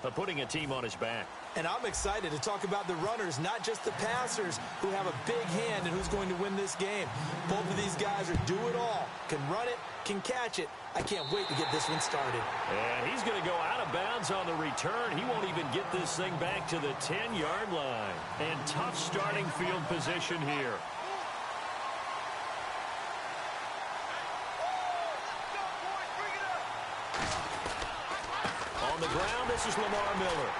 of putting a team on his back. And I'm excited to talk about the runners, not just the passers who have a big hand and who's going to win this game. Both of these guys are do-it-all, can run it, can catch it. I can't wait to get this one started. And he's going to go out of bounds on the return. He won't even get this thing back to the 10-yard line. And tough starting field position here. On the ground, this is Lamar Miller.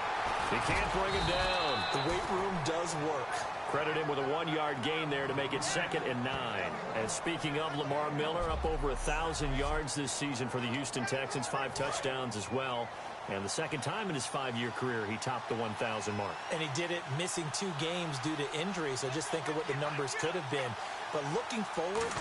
He can't bring him down. The weight room does work. Credit him with a 1-yard gain there to make it 2nd and 9. And speaking of Lamar Miller, up over 1,000 yards this season for the Houston Texans, 5 touchdowns as well. And the second time in his 5-year career, he topped the 1,000 mark. And he did it missing 2 games due to injury, so just think of what the numbers could have been. But looking forward,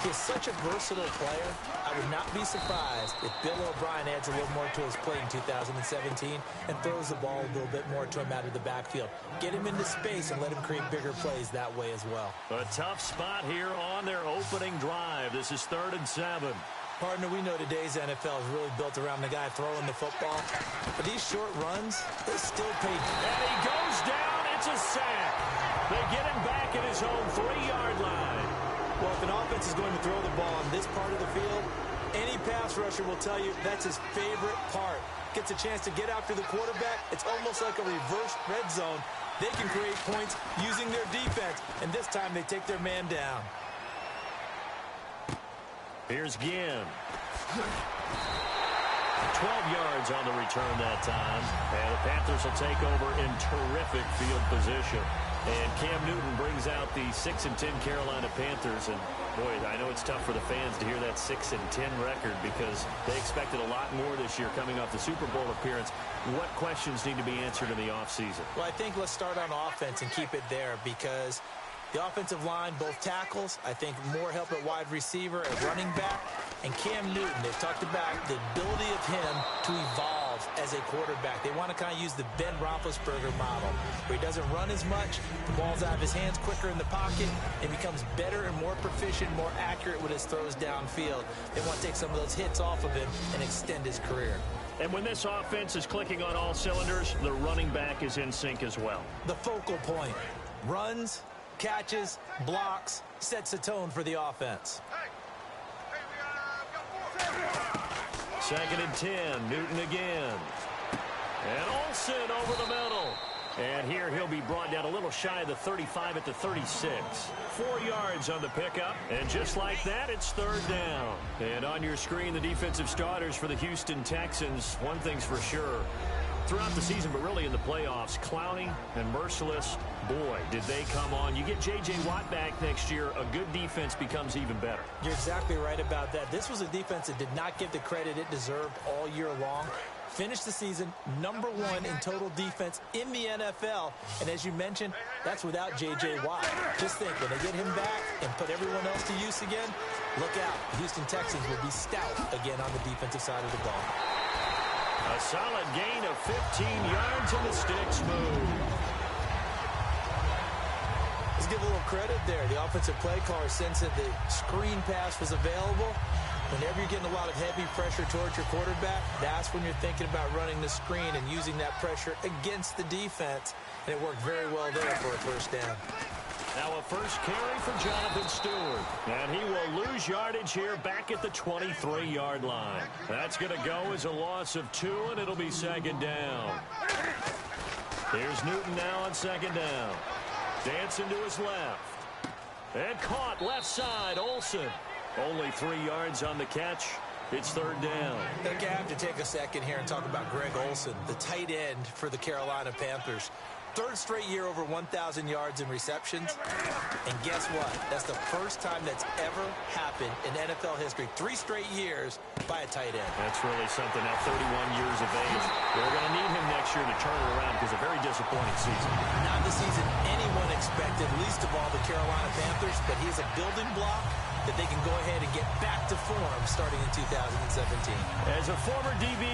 he's such a versatile player. I would not be surprised if Bill O'Brien adds a little more to his play in 2017 and throws the ball a little bit more to him out of the backfield. Get him into space and let him create bigger plays that way as well. A tough spot here on their opening drive. This is 3rd and 7. Partner, we know today's NFL is really built around the guy throwing the football. But these short runs, they still pay. And he goes down. It's a sack. They get him back at his own 3-yard line. Well, if an offense is going to throw the ball on this part of the field, any pass rusher will tell you that's his favorite part. Gets a chance to get after the quarterback. It's almost like a reverse red zone. They can create points using their defense, and this time they take their man down. Here's Ginn. 12 yards on the return that time. And the Panthers will take over in terrific field position. And Cam Newton brings out the 6-10 Carolina Panthers. And, boy, I know it's tough for the fans to hear that 6-10 record because they expected a lot more this year coming off the Super Bowl appearance. What questions need to be answered in the offseason? Well, I think let's start on offense and keep it there because the offensive line, both tackles, I think more help at wide receiver, at running back, and Cam Newton. They've talked about the ability of him to evolve as a quarterback. They want to kind of use the Ben Roethlisberger model, where he doesn't run as much, the ball's out of his hands quicker in the pocket, and becomes better and more proficient, more accurate with his throws downfield. They want to take some of those hits off of him and extend his career. And when this offense is clicking on all cylinders, the running back is in sync as well. The focal point. Runs, catches, blocks, sets the tone for the offense. 2nd and 10, Newton again. And Olsen over the middle. And here he'll be brought down a little shy of the 35 at the 36. 4 yards on the pickup. And just like that, it's 3rd down. And on your screen, the defensive starters for the Houston Texans. One thing's for sure. Throughout the season, but really in the playoffs, Clowney and Merciless, boy, did they come on. You get J.J. Watt back next year, a good defense becomes even better. You're exactly right about that. This was a defense that did not get the credit it deserved all year long. Finished the season #1 in total defense in the NFL. And as you mentioned, that's without J.J. Watt. Just think, when they get him back and put everyone else to use again, look out. The Houston Texans will be stout again on the defensive side of the ball. A solid gain of 15 yards and the sticks move. Let's give a little credit there. The offensive play caller sensed that the screen pass was available. Whenever you're getting a lot of heavy pressure towards your quarterback, that's when you're thinking about running the screen and using that pressure against the defense. And it worked very well there for a 1st down. Now a first carry for Jonathan Stewart. And he will lose yardage here back at the 23-yard line. That's going to go as a loss of 2, and it'll be 2nd down. Here's Newton now on 2nd down. Dancing to his left. And caught left side, Olsen. Only 3 yards on the catch. It's 3rd down. I think I have to take a second here and talk about Greg Olsen, the tight end for the Carolina Panthers. 3rd straight year over 1,000 yards in receptions. And guess what? That's the first time that's ever happened in NFL history. 3 straight years by a tight end. That's really something. Now 31 years of age. They're going to need him next year to turn it around because a very disappointing season. Not the season anyone expected, least of all the Carolina Panthers, but he's a building block that they can go ahead and get back to form starting in 2017. As a former DB,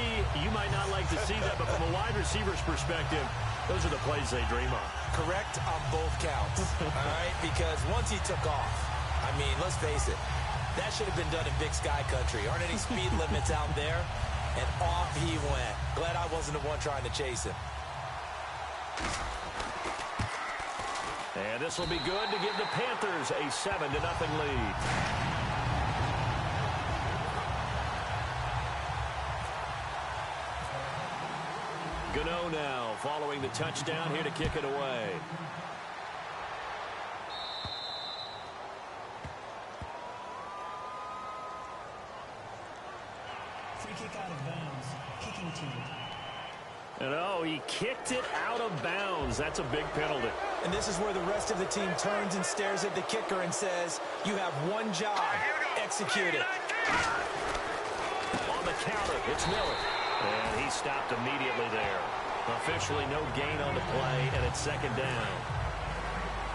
you might not like to see that, but from a wide receiver's perspective, those are the plays they dream of. Correct on both counts, all right? Because once he took off, I mean, let's face it, that should have been done in Big Sky Country. Aren't any speed limits out there? And off he went. Glad I wasn't the one trying to chase him. And this will be good to give the Panthers a 7-0 lead. Gano now following the touchdown here to kick it away. Free kick out of bounds. Kicking team. And oh, he kicked it out of bounds. That's a big penalty. And this is where the rest of the team turns and stares at the kicker and says, you have one job. Execute it. On the counter, it's Miller. And he stopped immediately there. Officially no gain on the play, and it's second down.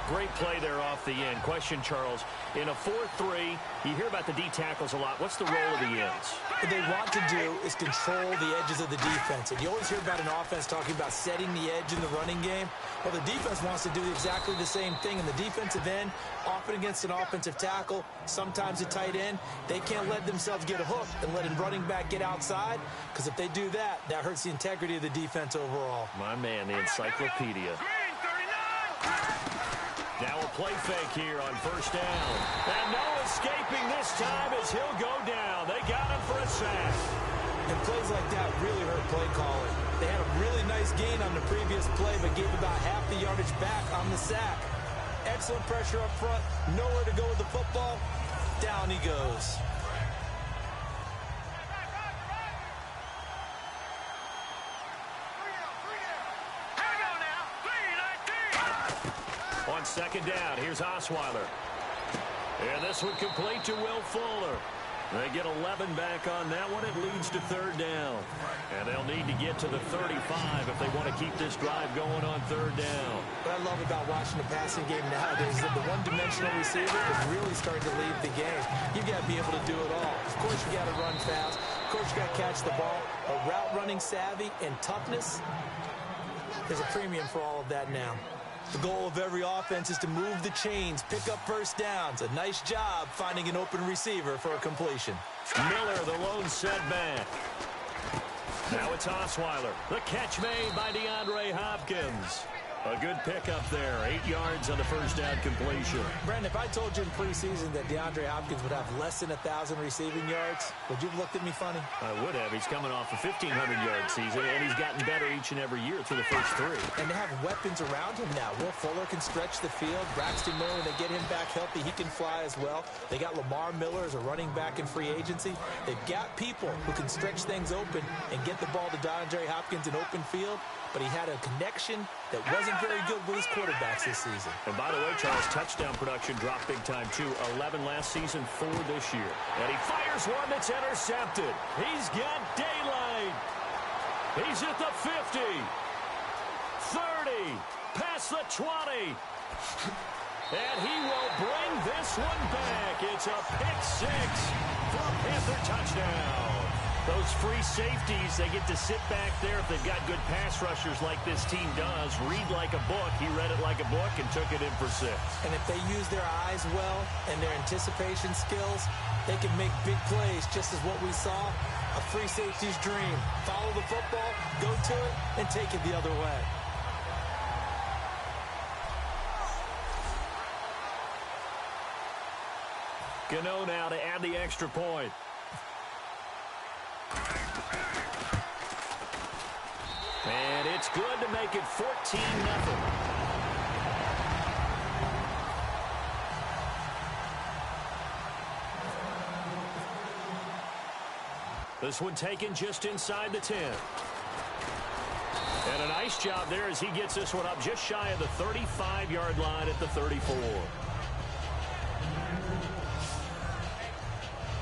Great play there off the end. Question, Charles, in a 4-3, you hear about the D tackles a lot. What's the role of the ends? What they want to do is control the edges of the defense. And you always hear about an offense talking about setting the edge in the running game. Well, the defense wants to do exactly the same thing. And the defensive end, often against an offensive tackle, sometimes a tight end, they can't let themselves get hooked and let a running back get outside. Because if they do that, that hurts the integrity of the defense overall. My man, the encyclopedia. Now a play fake here on first down. And no escaping this time as he'll go down. They got him for a sack. And plays like that really hurt play calling. They had a really nice gain on the previous play, but gave about half the yardage back on the sack. Excellent pressure up front. Nowhere to go with the football. Down he goes. On second down, here's Osweiler. And this one complete to Will Fuller. They get 11 back on that one. It leads to third down. And they'll need to get to the 35 if they want to keep this drive going on third down. What I love about watching the passing game nowadays is that the one-dimensional receiver is really starting to lead the game. You've got to be able to do it all. Of course, you got to run fast. Of course, you got to catch the ball. But route running savvy and toughness, there's a premium for all of that now. The goal of every offense is to move the chains, pick up first downs. A nice job finding an open receiver for a completion. Miller, the lone setback. Now it's Osweiler. The catch made by DeAndre Hopkins. A good pickup there. 8 yards on the first down completion. Brandon, if I told you in preseason that DeAndre Hopkins would have less than 1,000 receiving yards, would you have looked at me funny? I would have. He's coming off a 1,500-yard season, and he's gotten better each and every year through the first 3. And they have weapons around him now. Will Fuller can stretch the field. Braxton Miller, when they get him back healthy, he can fly as well. They got Lamar Miller as a running back in free agency. They've got people who can stretch things open and get the ball to DeAndre Hopkins in open field. But he had a connection that wasn't very good with his quarterbacks this season. And by the way, Charles, touchdown production dropped big time, too. 11 last season, 4 this year. And he fires one that's intercepted. He's got daylight. He's at the 50. 30. Past the 20. And he will bring this one back. It's a pick 6 for a Panther touchdown. Those free safeties, they get to sit back there if they've got good pass rushers like this team does. Read like a book. He read it like a book and took it in for 6. And if they use their eyes well and their anticipation skills, they can make big plays, just as what we saw. A free safety's dream. Follow the football, go to it, and take it the other way. Gano now to add the extra point. And it's good to make it 14-0. This one taken just inside the 10. And a nice job there as he gets this one up just shy of the 35-yard line at the 34.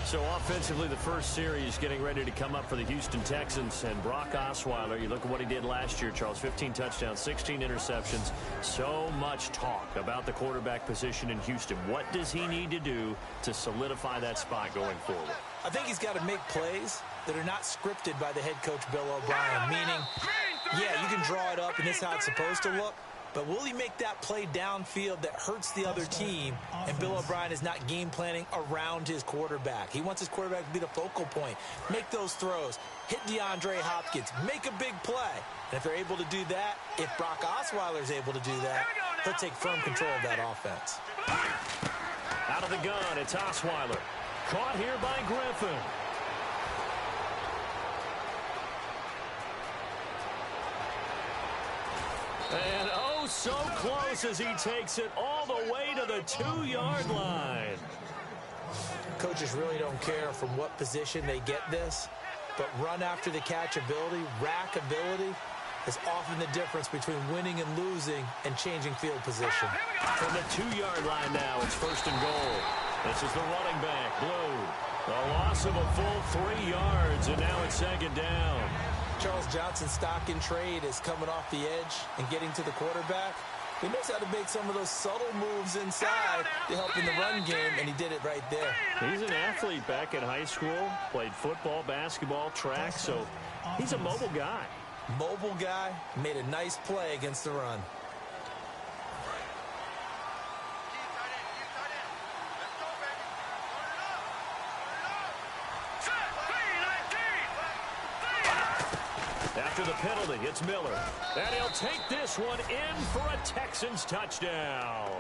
So offensively, the first series getting ready to come up for the Houston Texans. And Brock Osweiler, you look at what he did last year, Charles, 15 touchdowns, 16 interceptions. So much talk about the quarterback position in Houston. What does he need to do to solidify that spot going forward? I think he's got to make plays that are not scripted by the head coach, Bill O'Brien, meaning, yeah, you can draw it up and this is how it's supposed to look, But will he make that play downfield that hurts the other team? And Bill O'Brien is not game planning around his quarterback. He wants his quarterback to be the focal point. Make those throws. Hit DeAndre Hopkins. Make a big play. And if they're able to do that, if Brock Osweiler is able to do that, he'll take firm control of that offense. Out of the gun, it's Osweiler. Caught here by Griffin. And oh, so close as he takes it all the way to the 2-yard line. Coaches really don't care from what position they get this, but run after the catch ability, rack ability, is often the difference between winning and losing and changing field position. From the 2-yard line now, it's 1st and goal. This is the running back, Blue. A loss of a full 3 yards, and now it's 2nd down. Charles Johnson's stock in trade is coming off the edge and getting to the quarterback. He knows how to make some of those subtle moves inside to help in the run game, and he did it right there. He's an athlete back in high school, played football, basketball, track, so he's a mobile guy. Mobile guy, made a nice play against the run. After the penalty, it's Miller. And he'll take this one in for a Texans touchdown.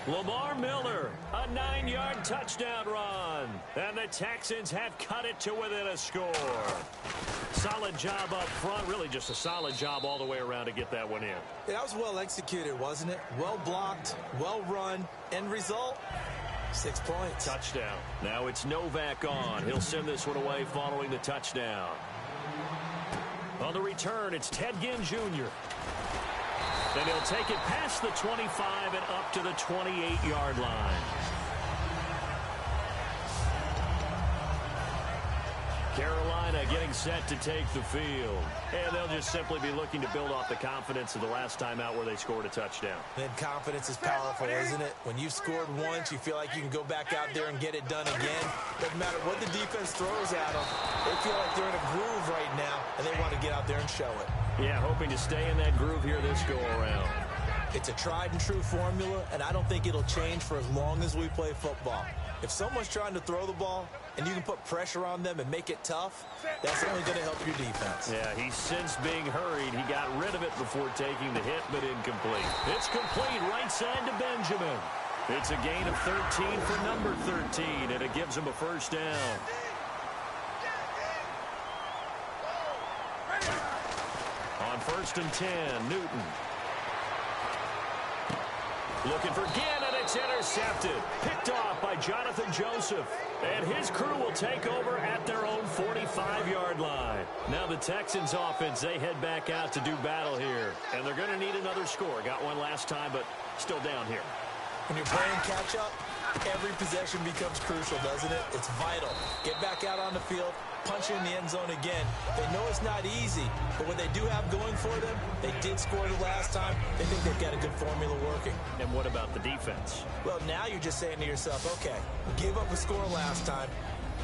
Lamar Miller, a 9-yard touchdown run. And the Texans have cut it to within a score. Solid job up front. Really just a solid job all the way around to get that one in. That was well executed, wasn't it? Well blocked, well run. End result, 6 points. Touchdown. Now it's Novak on. He'll send this one away following the touchdown. On the return, it's Ted Ginn Jr. Then he'll take it past the 25 and up to the 28-yard line. Carolina getting set to take the field. And they'll just simply be looking to build off the confidence of the last time out where they scored a touchdown. Then confidence is powerful, isn't it? When you've scored once, you feel like you can go back out there and get it done again. Doesn't matter what the defense throws at them. They feel like they're in a groove right now, and they want to get out there and show it. Yeah, hoping to stay in that groove here this go-around. It's a tried-and-true formula, and I don't think it'll change for as long as we play football. If someone's trying to throw the ball and you can put pressure on them and make it tough, that's only going to help your defense. Yeah, he's since being hurried. He got rid of it before taking the hit, but incomplete. It's complete right side to Benjamin. It's a gain of 13 for number 13, and it gives him a 1st down. On 1st and 10, Newton. Looking for Ginn, and it's intercepted. Picked off by Jonathan Joseph. And his crew will take over at their own 45-yard line. Now the Texans offense, they head back out to do battle here. And they're going to need another score. Got one last time, but still down here. When you're playing catch-up, every possession becomes crucial, doesn't it? It's vital. Get back out on the field, punch in the end zone again. They know it's not easy, but what they do have going for them, they did score the last time. They think they've got a good formula working. And what about the defense? Well, now you're just saying to yourself, okay, we gave up a score last time.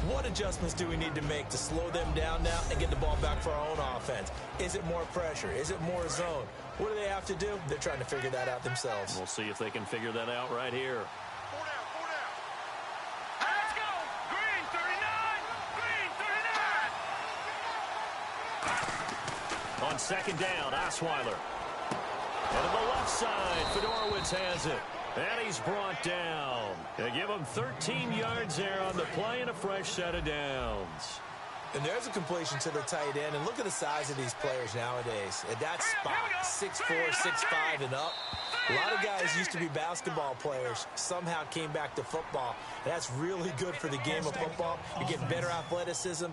What adjustments do we need to make to slow them down now and get the ball back for our own offense? Is it more pressure? Is it more zone? What do they have to do? They're trying to figure that out themselves. We'll see if they can figure that out right here. Let's go! Green 39! Green 39! On 2nd down, Osweiler. And to the left side, Fedorowicz has it. And he's brought down. They give him 13 yards there on the play and a fresh set of downs. And there's a completion to the tight end. And look at the size of these players nowadays. At that spot, 6'4", 6'5", and up. A lot of guys used to be basketball players, somehow came back to football. And that's really good for the game of football. You're getting better athleticism,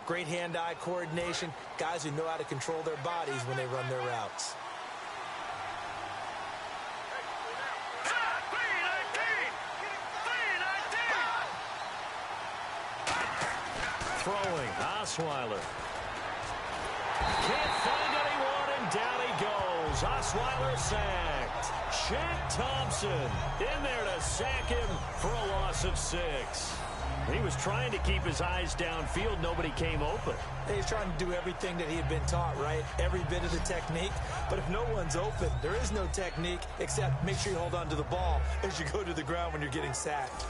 great hand-eye coordination, guys who know how to control their bodies when they run their routes. Throwing, Osweiler. Can't find anyone, and down he goes. Osweiler sacked. Shaq Thompson in there to sack him for a loss of 6. He was trying to keep his eyes downfield. Nobody came open. He's trying to do everything that he had been taught, right? Every bit of the technique. But if no one's open, there is no technique except make sure you hold on to the ball as you go to the ground when you're getting sacked.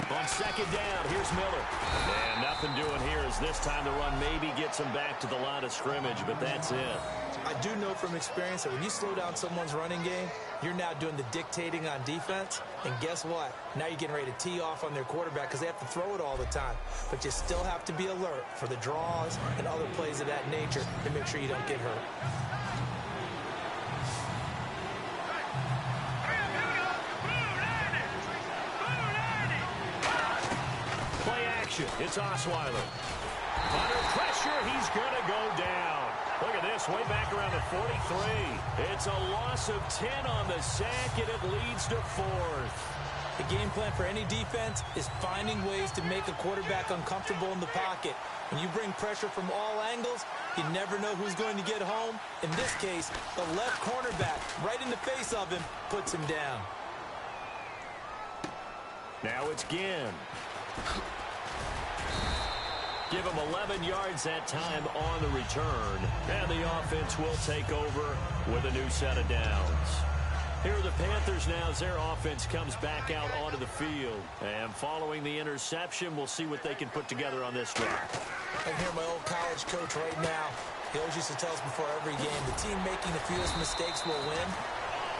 On second down, here's Miller. And nothing doing here as this time the run maybe gets him back to the line of scrimmage, but that's it. I do know from experience that when you slow down someone's running game, you're now doing the dictating on defense. And guess what? Now you're getting ready to tee off on their quarterback because they have to throw it all the time. But you still have to be alert for the draws and other plays of that nature to make sure you don't get hurt. It's Osweiler. Under pressure, he's going to go down. Look at this, way back around the 43. It's a loss of 10 on the sack, and it leads to 4th. The game plan for any defense is finding ways to make a quarterback uncomfortable in the pocket. When you bring pressure from all angles, you never know who's going to get home. In this case, the left cornerback, right in the face of him, puts him down. Now it's Ginn. Give him 11 yards that time on the return. And the offense will take over with a new set of downs. Here are the Panthers now as their offense comes back out onto the field. And following the interception, we'll see what they can put together on this drive. I can hear my old college coach right now. He always used to tell us before every game, the team making the fewest mistakes will win.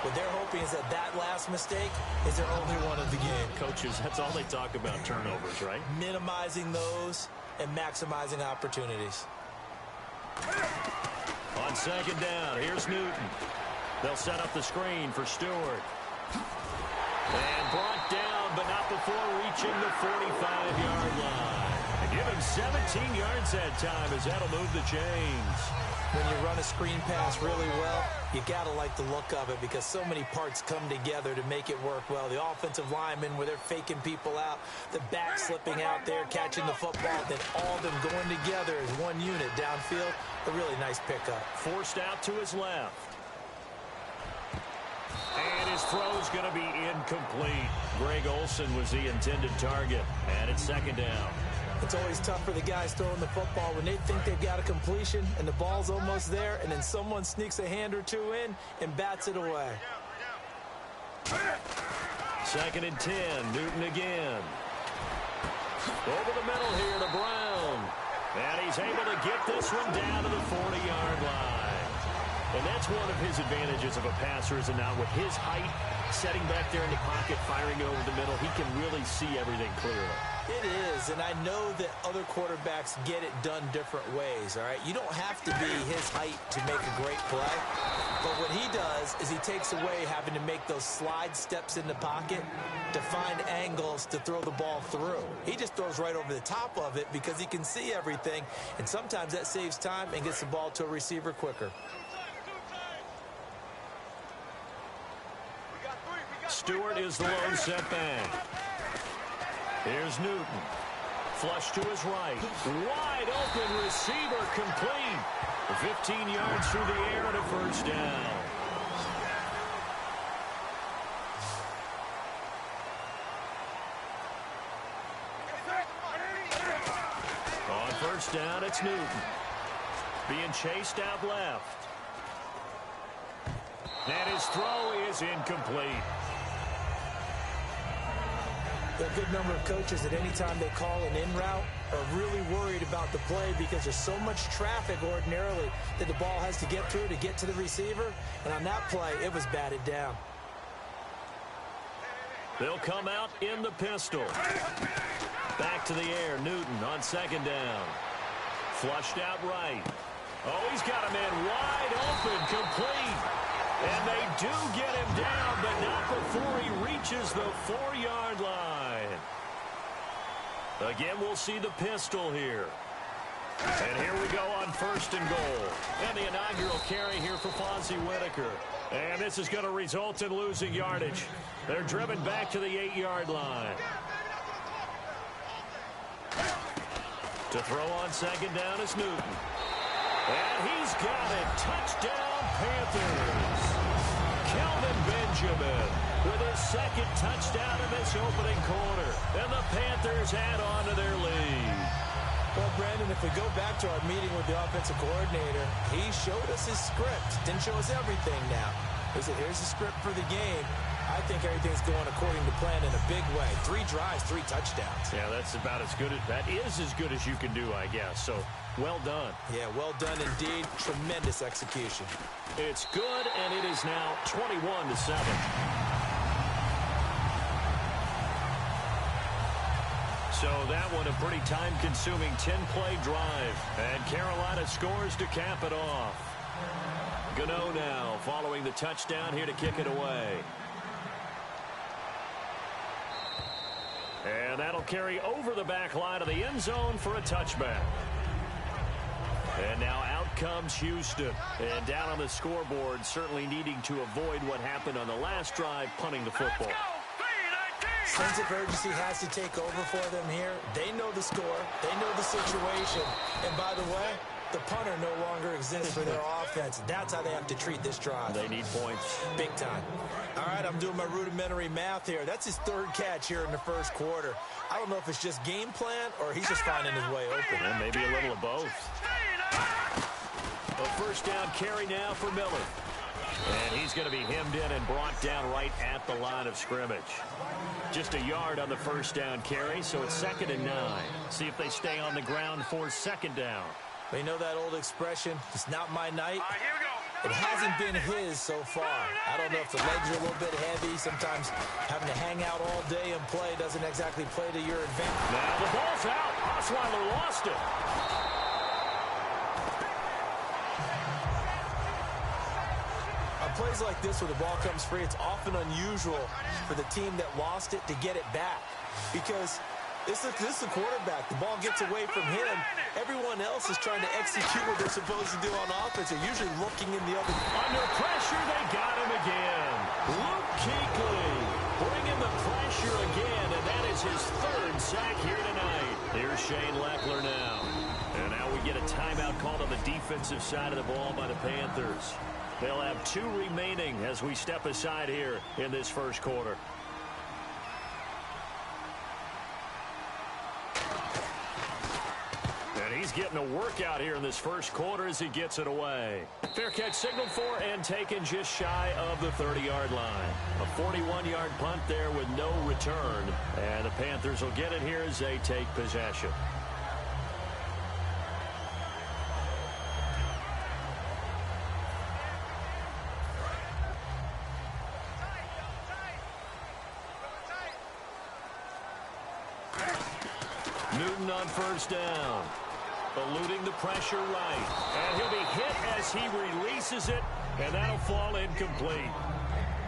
What they're hoping is that that last mistake is their only one of the game. Coaches, that's all they talk about, turnovers, right? Minimizing those and maximizing opportunities. On second down, here's Newton. They'll set up the screen for Stewart. And brought down, but not before reaching the 45-yard line. And give him 17 yards that time as that'll move the chains. When you run a screen pass really well, you got to like the look of it because so many parts come together to make it work well. The offensive linemen, where they're faking people out, the back slipping out there, catching the football, then all of them going together as one unit downfield. A really nice pickup. Forced out to his left. And his throw's going to be incomplete. Greg Olsen was the intended target. And it's second down. It's always tough for the guys throwing the football when they think they've got a completion and the ball's almost there, and then someone sneaks a hand or two in and bats it away. Second and 10, Newton again. Over the middle here to Brown. And he's able to get this one down to the 40-yard line. And that's one of his advantages of a passer, is now with his height, setting back there in the pocket, firing it over the middle, he can really see everything clearly. It is, and I know that other quarterbacks get it done different ways, all right? You don't have to be his height to make a great play, but what he does is he takes away having to make those slide steps in the pocket to find angles to throw the ball through. He just throws right over the top of it because he can see everything, and sometimes that saves time and gets the ball to a receiver quicker. Stewart is the lone setback. Here's Newton. Flush to his right. Wide open receiver complete. 15 yards through the air and a first down. On first down, it's Newton. Being chased out left. And his throw is incomplete. There are a good number of coaches that any time they call an in route are really worried about the play because there's so much traffic ordinarily that the ball has to get through to get to the receiver. And on that play, it was batted down. They'll come out in the pistol. Back to the air, Newton on second down. Flushed out right. Oh, he's got a man wide open, complete. And they do get him down, but not before he reaches the 4-yard line. Again, we'll see the pistol here. And here we go on first and goal. And the inaugural carry here for Fonzie Whitaker. And this is going to result in losing yardage. They're driven back to the 8-yard line. To throw on second down is Newton. And he's got it. Touchdown, Panthers. Kelvin Benjamin with his second touchdown in this opening quarter. And the Panthers add on to their lead. Well, Brandon, if we go back to our meeting with the offensive coordinator, he showed us his script. Didn't show us everything now. He said, here's the script for the game. I think everything's going according to plan in a big way. 3 drives, 3 touchdowns. Yeah, that's about as good as that is as good as you can do, I guess. So, well done. Yeah, well done indeed. Tremendous execution. It's good, and it is now 21-7. So that one a pretty time-consuming 10-play drive. And Carolina scores to cap it off. Gano now following the touchdown here to kick it away. And that'll carry over the back line of the end zone for a touchback. And now out comes Houston. And down on the scoreboard, certainly needing to avoid what happened on the last drive, punting the football. Sense of urgency has to take over for them here. They know the score. They know the situation. And by the way, the punter no longer exists for their offense. That's how they have to treat this drive. They need points. Big time. All right, I'm doing my rudimentary math here. That's his 3rd catch here in the first quarter. I don't know if it's just game plan or he's just finding his way open. And maybe a little of both. A first down carry now for Miller. And he's going to be hemmed in and brought down right at the line of scrimmage. Just a yard on the first down carry, so it's 2nd and 9. See if they stay on the ground for 2nd down. They know that old expression, it's not my night. Here we go. It hasn't been his so far. I don't know if the legs are a little bit heavy. Sometimes having to hang out all day and play doesn't exactly play to your advantage. Now the ball's out. Osweiler lost it. On plays like this where the ball comes free, it's often unusual for the team that lost it to get it back. Because this is the quarterback. The ball gets away from him. Everyone else is trying to execute what they're supposed to do on offense. They're usually looking in the other. Under pressure, they got him again. Luke Kuechly bringing the pressure again, and that is his 3rd sack here tonight. Here's Shane Leckler now. And now we get a timeout called on the defensive side of the ball by the Panthers. They'll have 2 remaining as we step aside here in this first quarter. And he's getting a workout here in this first quarter as he gets it away. Fair catch signaled for and taken just shy of the 30-yard line. A 41-yard punt there with no return. And the Panthers will get it here as they take possession. Newton on first down. Eluding the pressure right. And he'll be hit as he releases it, and that'll fall incomplete.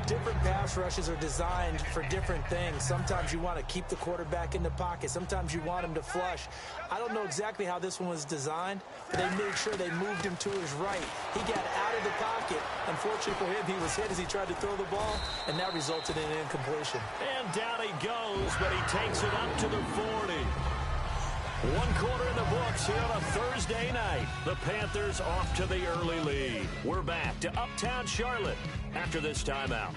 Different pass rushes are designed for different things. Sometimes you want to keep the quarterback in the pocket. Sometimes you want him to flush. I don't know exactly how this one was designed, but they made sure they moved him to his right. He got out of the pocket. Unfortunately for him, he was hit as he tried to throw the ball, and that resulted in an incompletion. And down he goes, but he takes it up to the 40. 1 quarter in the books here on a Thursday night. The Panthers off to the early lead. We're back to Uptown Charlotte after this timeout.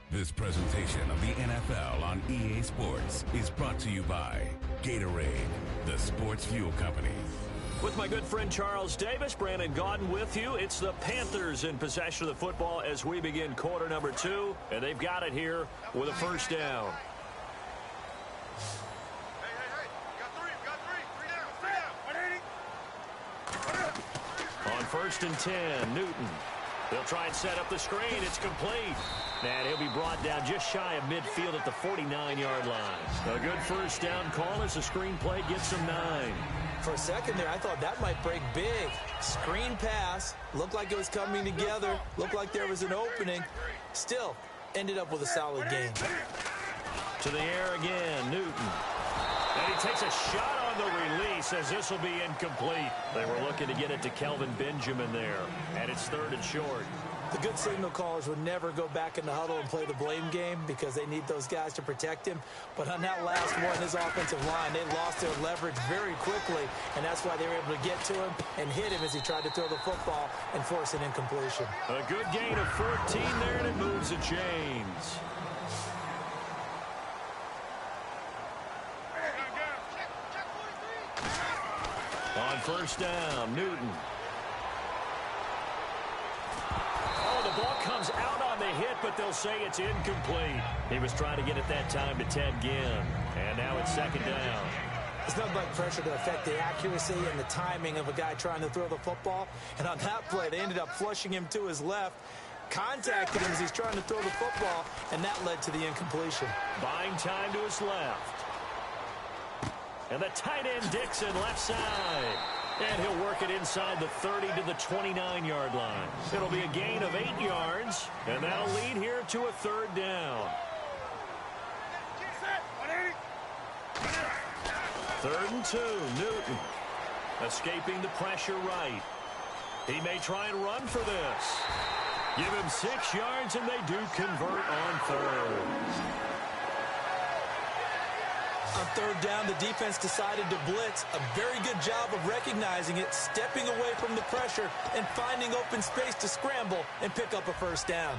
This presentation of the NFL on EA Sports is brought to you by Gatorade, the sports fuel company. With my good friend Charles Davis, Brandon Gaudin with you. It's the Panthers in possession of the football as we begin quarter number 2, and they've got it here with a first down. On 1st and 10, Newton. They'll try and set up the screen. It's complete. And he'll be brought down just shy of midfield at the 49-yard line. A good first down call as the screen play gets him 9. For a second there, I thought that might break big. Screen pass. Looked like it was coming together. Looked like there was an opening. Still, ended up with a solid game. To the air again, Newton. And he takes a shot on the release as this will be incomplete. They were looking to get it to Kelvin Benjamin there. And it's 3rd and short. The good signal callers would never go back in the huddle and play the blame game because they need those guys to protect him. But on that last one, his offensive line, they lost their leverage very quickly, and that's why they were able to get to him and hit him as he tried to throw the football and force an incompletion. A good gain of 14 there, and it moves the chains. On first down, Newton. Oh, the ball comes out on the hit, but they'll say it's incomplete. He was trying to get it that time to Ted Ginn. And now it's second down. It's nothing like pressure to affect the accuracy and the timing of a guy trying to throw the football. And on that play, they ended up flushing him to his left, contacted him as he's trying to throw the football, and that led to the incompletion. Buying time to his left. And the tight end Dixon left side. And he'll work it inside the 30 to the 29-yard line. It'll be a gain of 8 yards, and that'll lead here to a third down. Third and 2, Newton. Escaping the pressure right. He may try and run for this. Give him 6 yards, and they do convert on third. On third down, the defense decided to blitz. A very good job of recognizing it, stepping away from the pressure, and finding open space to scramble and pick up a first down.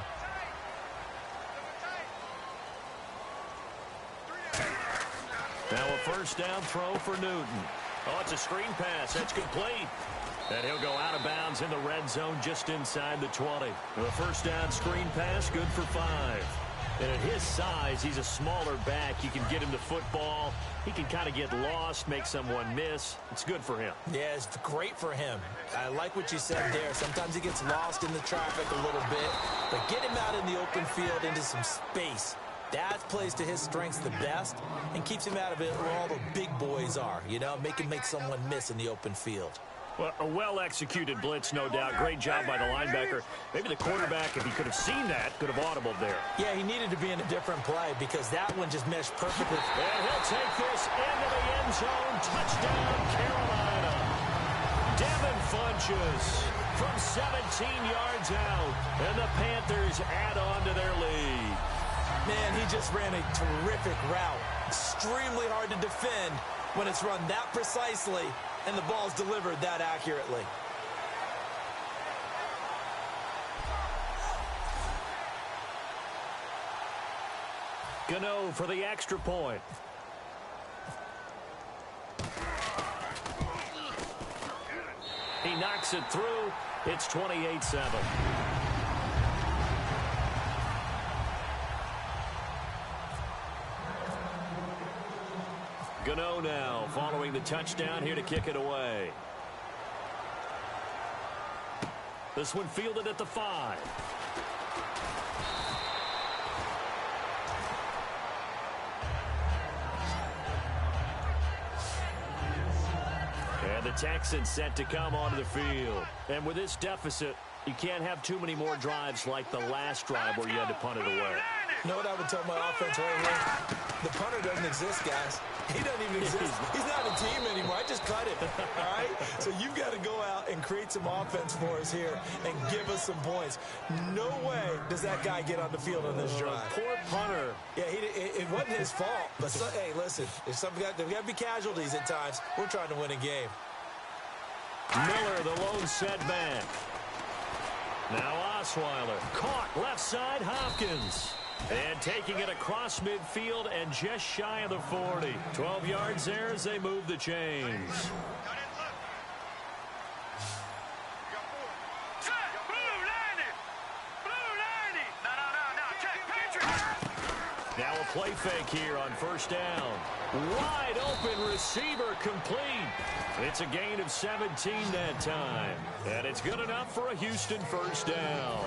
Now a first down throw for Newton. Oh, it's a screen pass. That's complete. And he'll go out of bounds in the red zone just inside the 20. The first down screen pass, good for 5. And at his size, he's a smaller back. You can get him the football. He can kind of get lost, make someone miss. It's good for him. Yeah, it's great for him. I like what you said there. Sometimes he gets lost in the traffic a little bit. But get him out in the open field into some space. That plays to his strengths the best and keeps him out of it where all the big boys are. You know, make him make someone miss in the open field. Well, a well-executed blitz, no doubt. Great job by the linebacker. Maybe the quarterback, if he could have seen that, could have audibled there. Yeah, he needed to be in a different play because that one just meshed perfectly. And he'll take this into the end zone. Touchdown, Carolina. Devin Funchess from 17 yards out. And the Panthers add on to their lead. Man, he just ran a terrific route. Extremely hard to defend when it's run that precisely and the ball's delivered that accurately. Gano for the extra point. He knocks it through. It's 28-7. Gano now following the touchdown here to kick it away. This one fielded at the 5. And the Texans set to come onto the field. And with this deficit, you can't have too many more drives like the last drive where you had to punt it away. You know what I would tell my offense right here? The punter doesn't exist, guys. He doesn't even exist. He's not a team anymore. I just cut it, all right? So you've got to go out and create some offense for us here and give us some points. No way does that guy get on the field on this drive. Poor punter. Yeah, it wasn't his fault. But, hey, listen, there's got to be casualties at times. We're trying to win a game. Miller, the lone setback. Now Osweiler, caught left side, Hopkins. And taking it across midfield and just shy of the 40. 12 yards there as they move the chains. Now a play fake here on first down. Wide open receiver complete. It's a gain of 17 that time. And it's good enough for a Houston first down.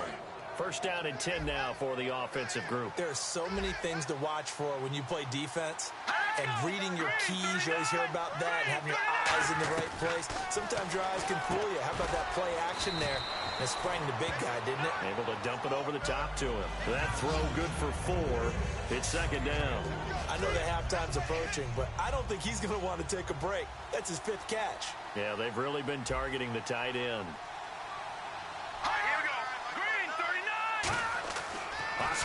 First down and 10 now for the offensive group. There are so many things to watch for when you play defense. And reading your keys, you always hear about that, and having your eyes in the right place. Sometimes your eyes can fool you. How about that play action there? It sprang the big guy, didn't it? Able to dump it over the top to him. That throw good for 4. It's second down. I know the halftime's approaching, but I don't think he's going to want to take a break. That's his 5th catch. Yeah, they've really been targeting the tight end. All right, here we go. Green, 39.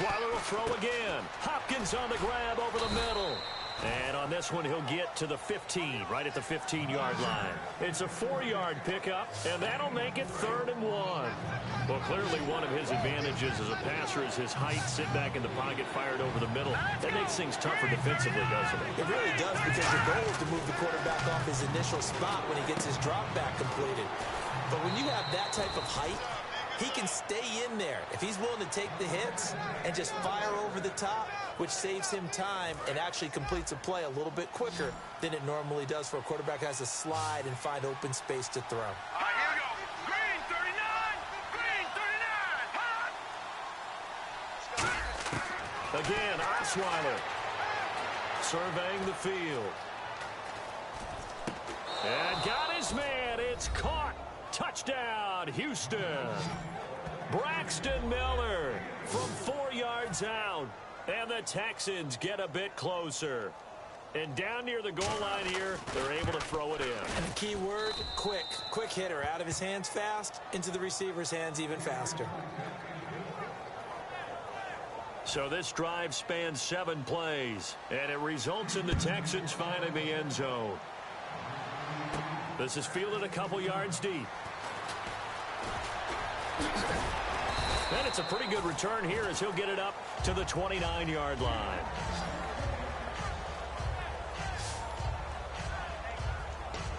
Osweiler will throw again. Hopkins on the grab over the middle. And on this one, he'll get to the 15, right at the 15-yard line. It's a 4-yard pickup, and that'll make it 3rd and 1. Well, clearly one of his advantages as a passer is his height, sit back in the pocket, fired over the middle. That makes things tougher defensively, doesn't it? It really does, because the goal is to move the quarterback off his initial spot when he gets his drop back completed. But when you have that type of height, he can stay in there if he's willing to take the hits and just fire over the top, which saves him time and actually completes a play a little bit quicker than it normally does for a quarterback who has to slide and find open space to throw. All right, here we go. Green 39. Green 39. Hot. Again, Osweiler surveying the field. And got his man. It's caught. Touchdown, Houston. Braxton Miller from 4 yards out. And the Texans get a bit closer. And down near the goal line here, they're able to throw it in. And the key word, quick. Quick hitter. Out of his hands fast, into the receiver's hands even faster. So this drive spans 7 plays. And it results in the Texans finding the end zone. This is fielded a couple yards deep. And it's a pretty good return here as he'll get it up to the 29-yard line.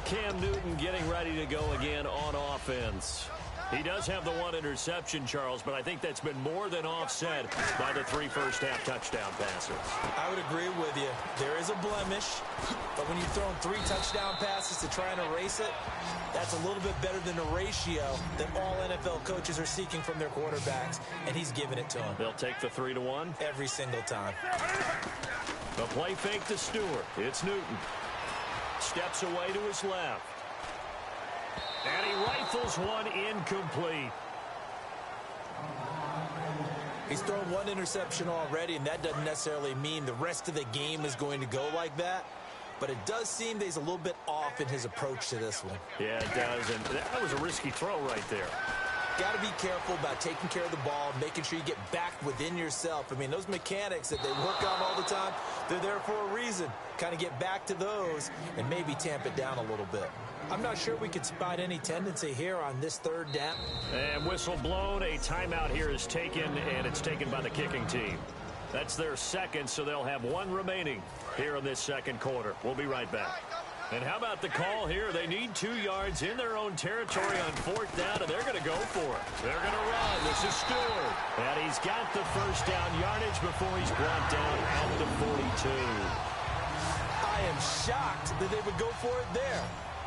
Cam Newton getting ready to go again on offense. He does have the 1 interception, Charles, but I think that's been more than offset by the 3 first-half touchdown passes. I would agree with you. There is a blemish, but when you've thrown 3 touchdown passes to try and erase it, that's a little bit better than the ratio that all NFL coaches are seeking from their quarterbacks, and he's giving it to them. They'll take the 3-1 every single time. The play fake to Stewart. It's Newton. Steps away to his left. And he rifles one incomplete. He's thrown 1 interception already, and that doesn't necessarily mean the rest of the game is going to go like that. But it does seem that he's a little bit off in his approach to this one. Yeah, it does. And that was a risky throw right there. Got to be careful about taking care of the ball, making sure you get back within yourself. I mean, those mechanics that they work on all the time, they're there for a reason. Kind of get back to those and maybe tamp it down a little bit. I'm not sure we could spot any tendency here on this 3rd down. And whistle blown. A timeout here is taken, and it's taken by the kicking team. That's their 2nd, so they'll have 1 remaining here in this 2nd quarter. We'll be right back. And how about the call here? They need 2 yards in their own territory on 4th down, and they're going to go for it. They're going to run. This is Stewart. And he's got the first down yardage before he's brought down at the 42. I am shocked that they would go for it there.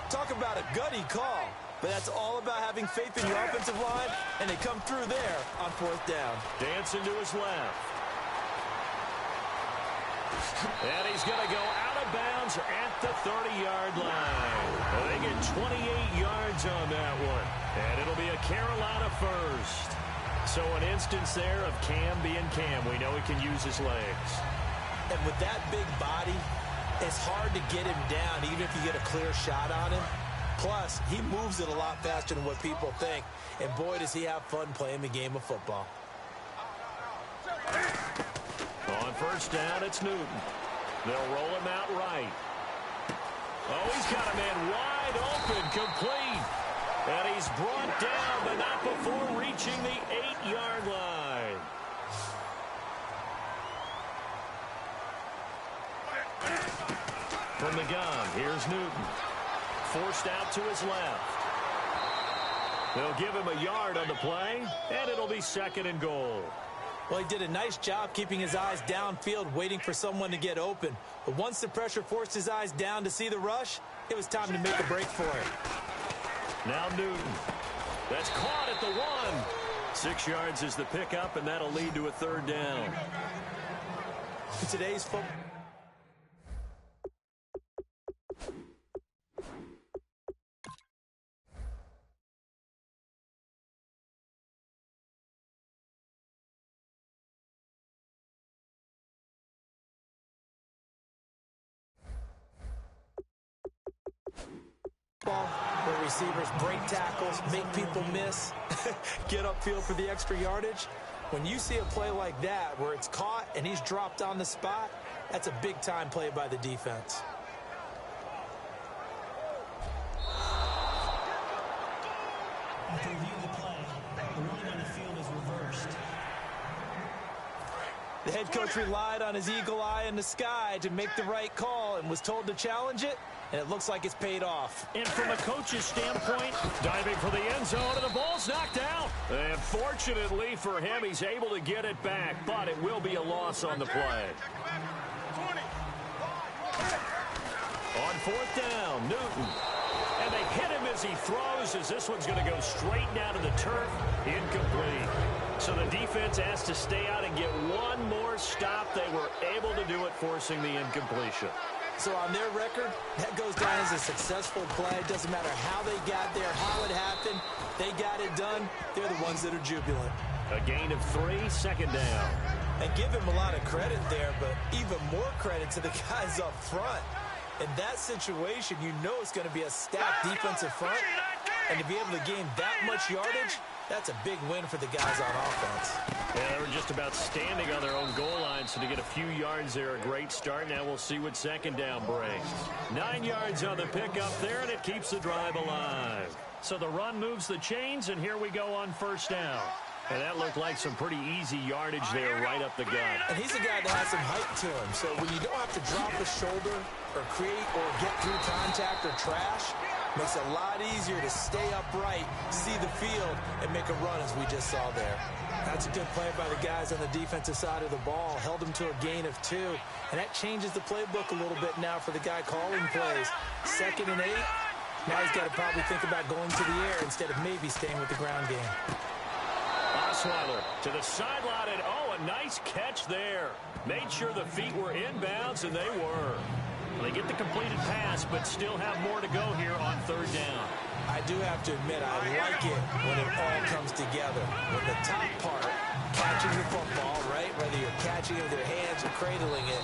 Talk about a gutty call. But that's all about having faith in your offensive line, and they come through there on 4th down. Dancing to his left. And he's going to go out of bounds at the 30-yard line. They get 28 yards on that one. And it'll be a Carolina first. So an instance there of Cam being Cam. We know he can use his legs. And with that big body, it's hard to get him down, even if you get a clear shot on him. Plus, he moves it a lot faster than what people think. And boy, does he have fun playing the game of football. On 1st down, it's Newton. They'll roll him out right. Oh, he's got a man wide open, complete. And he's brought down, but not before reaching the 8-yard line. From the gun, here's Newton. Forced out to his left. They'll give him a yard on the play, and it'll be 2nd and goal. Well, he did a nice job keeping his eyes downfield, waiting for someone to get open. But once the pressure forced his eyes down to see the rush, it was time to make a break for it. Now Newton. That's caught at the 1. 6 yards is the pickup, and that'll lead to a 3rd down. In today's football. Where receivers break tackles, make people miss, get upfield for the extra yardage. When you see a play like that where it's caught and he's dropped on the spot, that's a big-time play by the defense. After review of the play, the ruling on the field is reversed. The head coach relied on his eagle eye in the sky to make the right call and was told to challenge it, and it looks like it's paid off. And from a coach's standpoint, diving for the end zone, and the ball's knocked out. And fortunately for him, he's able to get it back, but it will be a loss on the play. On fourth down, Newton. And they hit him as he throws, as this one's going to go straight down to the turf. Incomplete. So the defense has to stay out and get one more stop. They were able to do it, forcing the incompletion. So on their record, that goes down as a successful play. Doesn't matter how they got there, how it happened. They got it done. They're the ones that are jubilant. A gain of 3, second down. And give him a lot of credit there, but even more credit to the guys up front. In that situation, you know it's going to be a stacked defensive front. And to be able to gain that much yardage, that's a big win for the guys on offense. Yeah, they were just about standing on their own goal line, so to get a few yards there, a great start. Now we'll see what second down brings. 9 yards on the pickup there, and it keeps the drive alive. So the run moves the chains, and here we go on first down. And that looked like some pretty easy yardage there right up the gut. And he's a guy that has some height to him, so when you don't have to drop a shoulder or create or get through contact or trash, makes it a lot easier to stay upright, see the field, and make a run as we just saw there. That's a good play by the guys on the defensive side of the ball. Held him to a gain of 2, and that changes the playbook a little bit now for the guy calling plays. 2nd and 8, now he's got to probably think about going to the air instead of maybe staying with the ground game. Osweiler to the sideline, and oh, a nice catch there. Made sure the feet were inbounds, and they were. They get the completed pass, but still have more to go here on third down. I do have to admit, I like it when it all comes together. When the top part, catching the football, right, whether you're catching it with your hands or cradling it,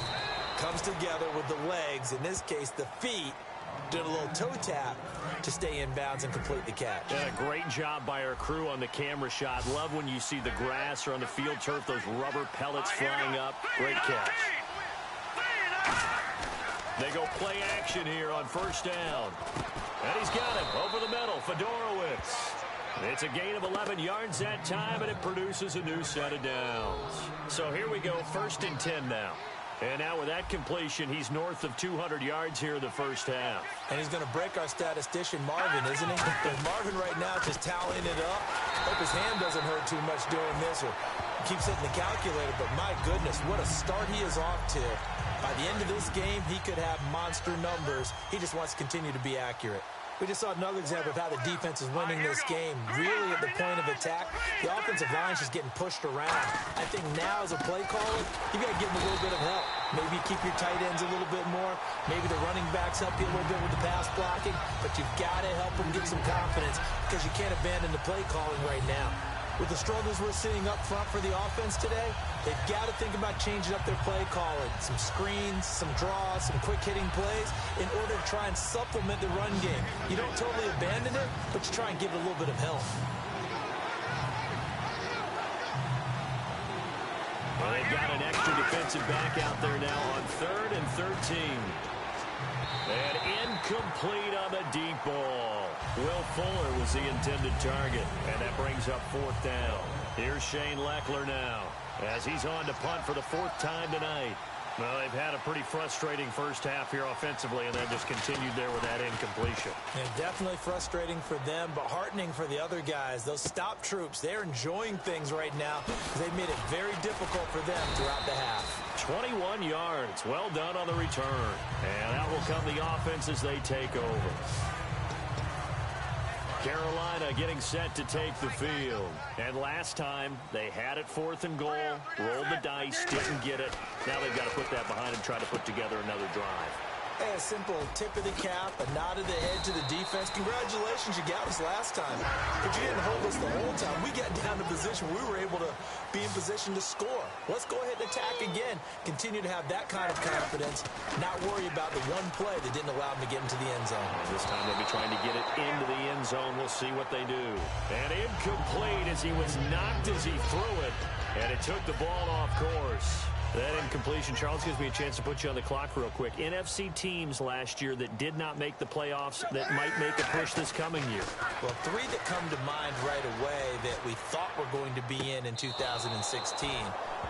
comes together with the legs, in this case the feet, did a little toe tap to stay in bounds and complete the catch. Yeah, a great job by our crew on the camera shot. Love when you see the grass or on the field turf, those rubber pellets flying up. Great catch. They go play action here on first down. And he's got him over the middle, Fedorowicz. It's a gain of 11 yards that time, and it produces a new set of downs. So here we go, 1st and 10 now. And now with that completion, he's north of 200 yards here in the first half. And he's going to break our statistician, Marvin, isn't he? There's Marvin right now just tallying it up. Hope his hand doesn't hurt too much doing this or keeps hitting the calculator. But my goodness, what a start he is off to. By the end of this game, he could have monster numbers. He just wants to continue to be accurate. We just saw another example of how the defense is winning this game. Really at the point of attack, the offensive line's just getting pushed around. I think now as a play caller, you got to give them a little bit of help. Maybe keep your tight ends a little bit more. Maybe the running backs help you a little bit with the pass blocking. But you've got to help them get some confidence because you can't abandon the play calling right now. With the struggles we're seeing up front for the offense today, they've got to think about changing up their play calling. Some screens, some draws, some quick-hitting plays in order to try and supplement the run game. You don't totally abandon it, but you try and give it a little bit of help. Well, they've got an extra defensive back out there now on 3rd and 13. And incomplete on the deep ball. Will Fuller was the intended target, and that brings up 4th down. Here's Shane Leckler now, as he's on to punt for the 4th time tonight. Well, they've had a pretty frustrating first half here offensively, and then just continued there with that incompletion. And definitely frustrating for them, but heartening for the other guys. Those stop troops, they're enjoying things right now because they've made it very difficult for them throughout the half. 21 yards. Well done on the return. And out will come the offense as they take over. Carolina getting set to take the field. And last time, they had it 4th and goal, rolled the dice, didn't get it. Now they've got to put that behind and try to put together another drive. Hey, a simple tip of the cap, a nod of the head to the defense. Congratulations, you got us last time. But you didn't hold us the whole time. We got down to position we were able to be in position to score. Let's go ahead and attack again. Continue to have that kind of confidence. Not worry about the one play that didn't allow them to get into the end zone. This time they'll be trying to get it into the end zone. We'll see what they do. And incomplete as he was knocked as he threw it. And it took the ball off course. That incompletion, Charles, gives me a chance to put you on the clock real quick. NFC teams last year that did not make the playoffs that might make a push this coming year. Well, three that come to mind right away that we thought were going to be in 2016.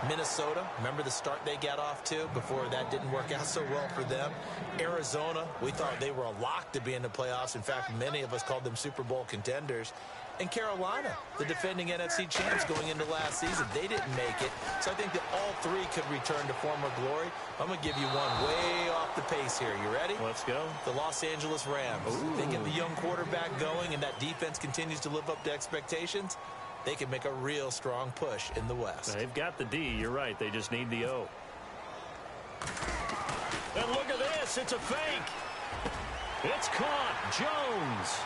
Minnesota, remember the start they got off to before that didn't work out so well for them. Arizona, we thought they were a lock to be in the playoffs. In fact, many of us called them Super Bowl contenders. And Carolina, the defending NFC champs going into last season, they didn't make it. So I think that all three could return to former glory. I'm going to give you one way off the pace here. You ready? Let's go. The Los Angeles Rams. Ooh. They get the young quarterback going, and that defense continues to live up to expectations. They can make a real strong push in the West. They've got the D. You're right. They just need the O. And look at this. It's a fake. It's caught. Jones.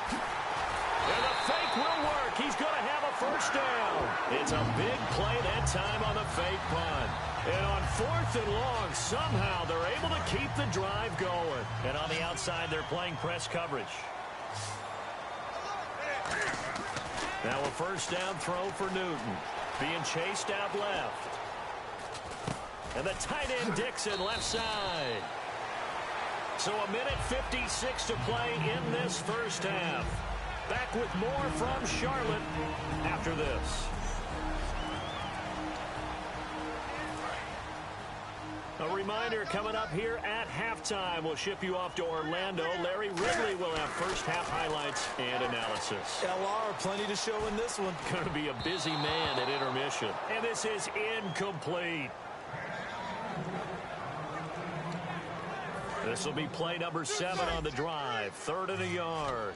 And the fake will work. He's going to have a first down. It's a big play that time on the fake punt. And on 4th and long, somehow they're able to keep the drive going. And on the outside, they're playing press coverage. Now a first down throw for Newton. Being chased out left. And the tight end Dixon left side. So a minute 56 to play in this first half. Back with more from Charlotte after this. A reminder coming up here at halftime. We'll ship you off to Orlando. Larry Ridley will have first half highlights and analysis. LR, plenty to show in this one. Going to be a busy man at intermission. And this is incomplete. This will be play number 7 on the drive. 3rd and a yard.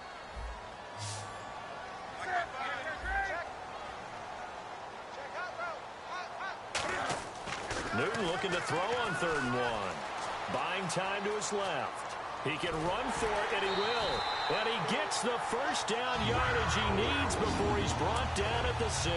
Newton looking to throw on 3rd and 1. Buying time to his left. He can run for it, and he will. And he gets the first down yardage he needs before he's brought down at the 6.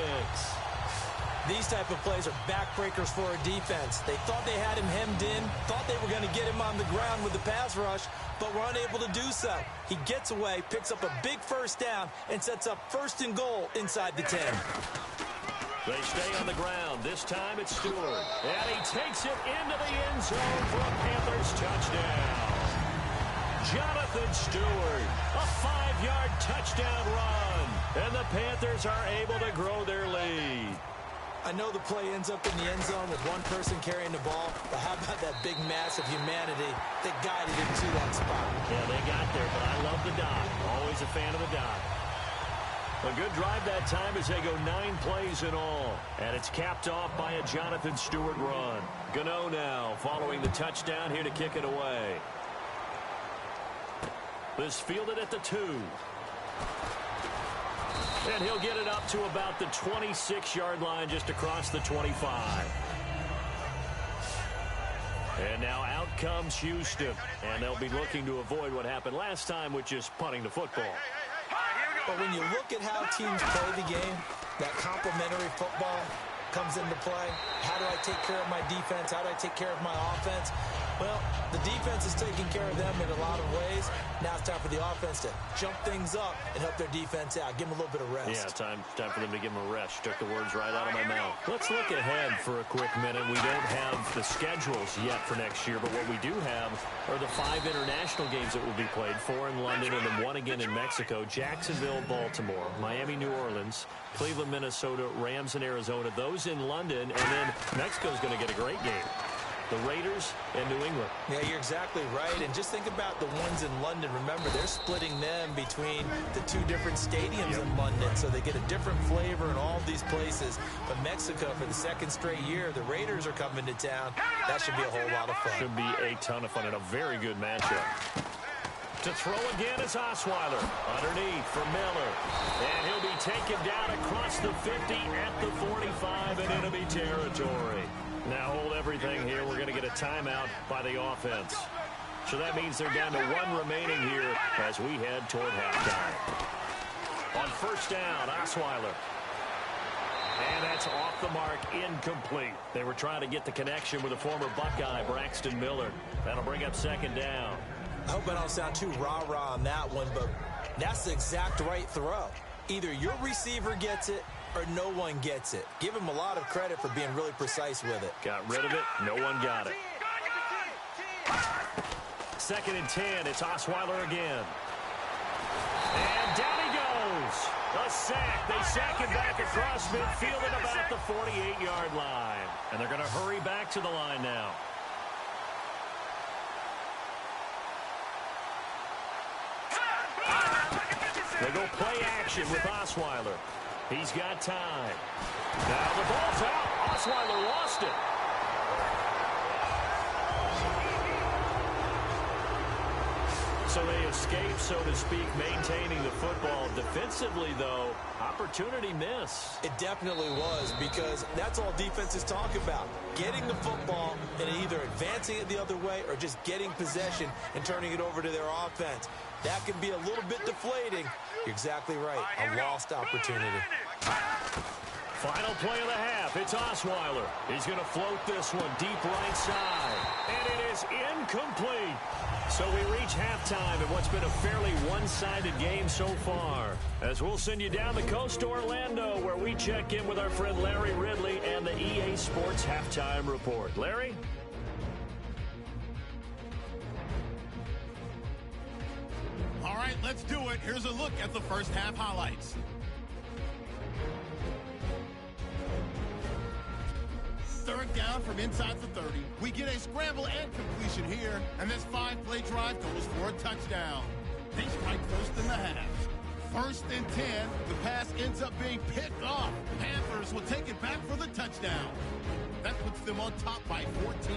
These type of plays are backbreakers for a defense. They thought they had him hemmed in, thought they were going to get him on the ground with the pass rush, but were unable to do so. He gets away, picks up a big first down, and sets up 1st and goal inside the 10. They stay on the ground. This time it's Stewart. And he takes it into the end zone for a Panthers touchdown. Jonathan Stewart, a 5-yard touchdown run. And the Panthers are able to grow their lead. I know the play ends up in the end zone with one person carrying the ball, but how about that big mass of humanity that guided him to that spot? Yeah, they got there, but I love the dot. Always a fan of the dot. A good drive that time as they go 9 plays in all. And it's capped off by a Jonathan Stewart run. Gano now following the touchdown here to kick it away. This fielded at the 2. And he'll get it up to about the 26-yard line just across the 25. And now out comes Houston. And they'll be looking to avoid what happened last time, which is punting the football. But when you look at how teams play the game, that complementary football comes into play. How do I take care of my defense? How do I take care of my offense? Well, the defense is taking care of them in a lot of ways. Now it's time for the offense to jump things up and help their defense out. Give them a little bit of rest. Yeah, time for them to give them a rest. You took the words right out of my mouth. Let's look ahead for a quick minute. We don't have the schedules yet for next year, but what we do have are the 5 international games that will be played. 4 in London and then 1 again in Mexico. Jacksonville, Baltimore, Miami, New Orleans, Cleveland, Minnesota, Rams, and Arizona. Those in London, and then Mexico's going to get a great game. The Raiders and New England. Yeah, you're exactly right. And just think about the ones in London. Remember, they're splitting them between the 2 different stadiums in London, so they get a different flavor in all these places. But Mexico, for the 2nd straight year, the Raiders are coming to town. That should be a whole lot of fun. Should be a ton of fun and a very good matchup. To throw again is Osweiler. Underneath for Miller. And he'll be taken down across the 50 at the 45 and enemy territory. Now hold everything here. We're going to get a timeout by the offense. So that means they're down to 1 remaining here as we head toward halftime. On first down, Osweiler. And that's off the mark, incomplete. They were trying to get the connection with a former Buckeye, Braxton Miller. That'll bring up 2nd down. I hope I don't sound too rah-rah on that one, but that's the exact right throw. Either your receiver gets it or no one gets it. Give him a lot of credit for being really precise with it. Got rid of it. No one got it. 2nd and 10. It's Osweiler again. And down he goes. A sack. They sack him back across midfield at about the 48-yard line. And they're going to hurry back to the line now. They go play action with Osweiler. He's got time. Now the ball's out. Osweiler lost it. So they escape, so to speak, maintaining the football. Defensively, though, opportunity miss. It definitely was, because that's all defenses talk about. Getting the football and either advancing it the other way or just getting possession and turning it over to their offense. That can be a little bit deflating. You're exactly right. A lost opportunity. Final play of the half. It's Osweiler. He's going to float this one deep right side. And it is incomplete. So we reach halftime in what's been a fairly one-sided game so far. As we'll send you down the coast to Orlando, where we check in with our friend Larry Ridley and the EA Sports Halftime Report. Larry? All right, let's do it. Here's a look at the first half highlights. Third down from inside the 30. We get a scramble and completion here, and this 5-play drive goes for a touchdown. They strike first in the half. 1st and 10. The pass ends up being picked off. Panthers will take it back for the touchdown. That puts them on top by 14.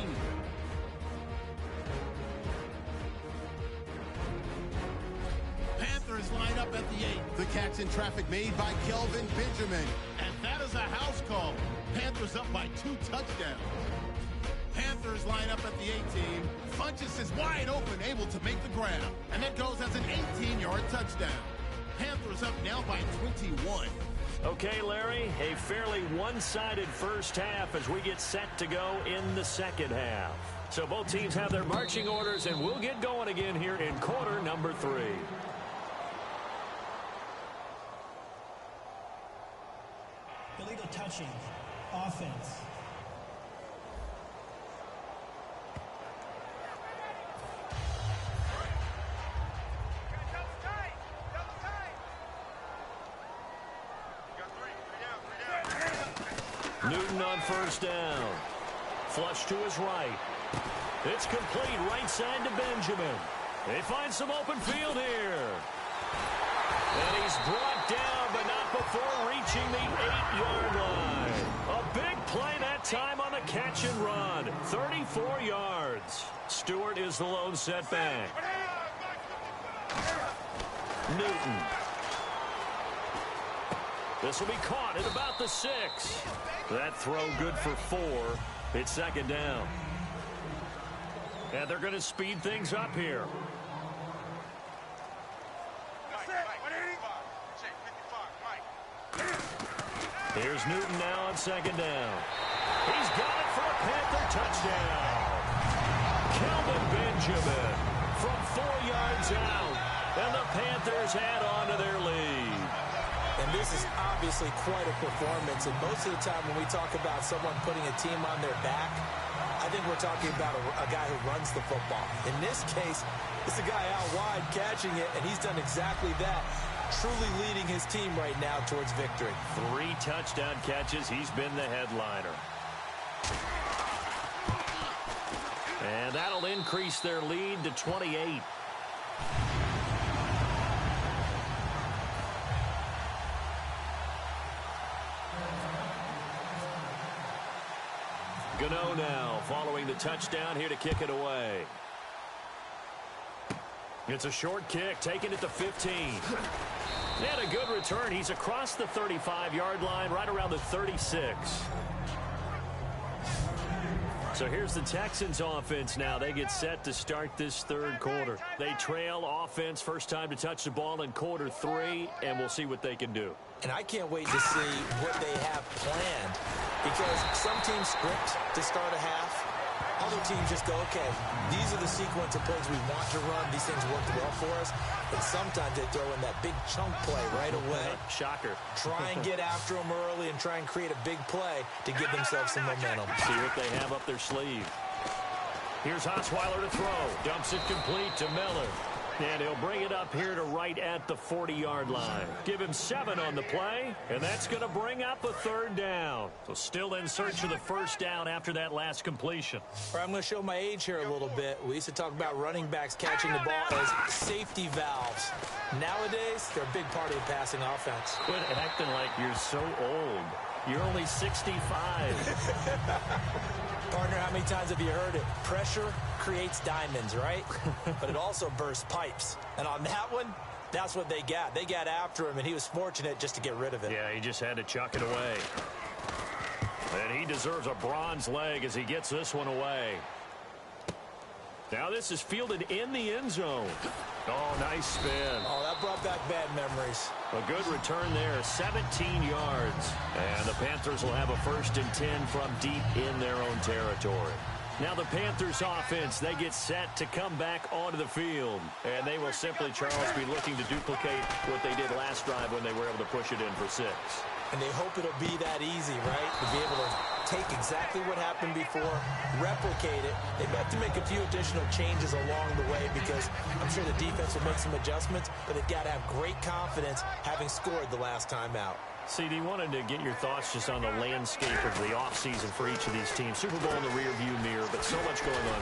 Panthers line up at the 8. The catch in traffic made by Kelvin Benjamin. And that is a house call. Panthers up by 2 touchdowns. Panthers line up at the 18. Funchess is wide open, able to make the grab. And that goes as an 18-yard touchdown. Panthers up now by 21. Okay, Larry, a fairly one-sided first half as we get set to go in the second half. So both teams have their marching orders, and we'll get going again here in quarter number 3. Illegal touching. Offense. Newton on first down. Flush to his right. It's complete right side to Benjamin. They find some open field here. And he's brought down, but not before reaching the 8-yard line. A big play that time on the catch and run. 34 yards. Stewart is the lone setback. Newton. This will be caught at about the 6. That throw good for 4. It's 2nd down. And they're going to speed things up here. Here's Newton now on 2nd down. He's got it for a Panther touchdown. Kelvin Benjamin from 4 yards out. And the Panthers add on to their lead. And this is obviously quite a performance. And most of the time when we talk about someone putting a team on their back, I think we're talking about a guy who runs the football. In this case, it's a guy out wide catching it, and he's done exactly that. Truly leading his team right now towards victory. 3 touchdown catches. He's been the headliner. And that'll increase their lead to 28. Gano now following the touchdown here to kick it away. It's a short kick, taking it to 15. And a good return. He's across the 35-yard line, right around the 36. So here's the Texans offense now. They get set to start this third quarter. They trail offense, first time to touch the ball in quarter 3, and we'll see what they can do. And I can't wait to see what they have planned, because some teams script to start a half, Other teams just go, okay, these are the sequence of plays we want to run. These things worked well for us. And sometimes they throw in that big chunk play right away. Shocker. Try and get after them early and try and create a big play to give themselves some momentum. See what they have up their sleeve. Here's Osweiler to throw. Dumps it complete to Miller. And he'll bring it up here to right at the 40-yard line. Give him 7 on the play, and that's going to bring up a 3rd down. So still in search of the 1st down after that last completion. All right, I'm going to show my age here a little bit. We used to talk about running backs catching the ball as safety valves. Nowadays, they're a big part of the passing offense. Quit acting like you're so old. You're only 65. Partner, how many times have you heard it? Pressure creates diamonds, right? But it also bursts pipes. And on that one, that's what they got. They got after him, and he was fortunate just to get rid of it. Yeah, he just had to chuck it away. And he deserves a bronze leg as he gets this one away. Now this is fielded in the end zone. Oh, nice spin. Oh, that brought back bad memories. A good return there, 17 yards. And the Panthers will have a 1st and 10 from deep in their own territory. Now the Panthers offense, they get set to come back onto the field. And they will simply, Charles, be looking to duplicate what they did last drive when they were able to push it in for 6. And they hope it'll be that easy, right? To be able to take exactly what happened before, replicate it. They have to make a few additional changes along the way because I'm sure the defense will make some adjustments, but they've got to have great confidence having scored the last time out. CD, wanted to get your thoughts just on the landscape of the offseason for each of these teams. Super Bowl in the rearview mirror, but so much going on.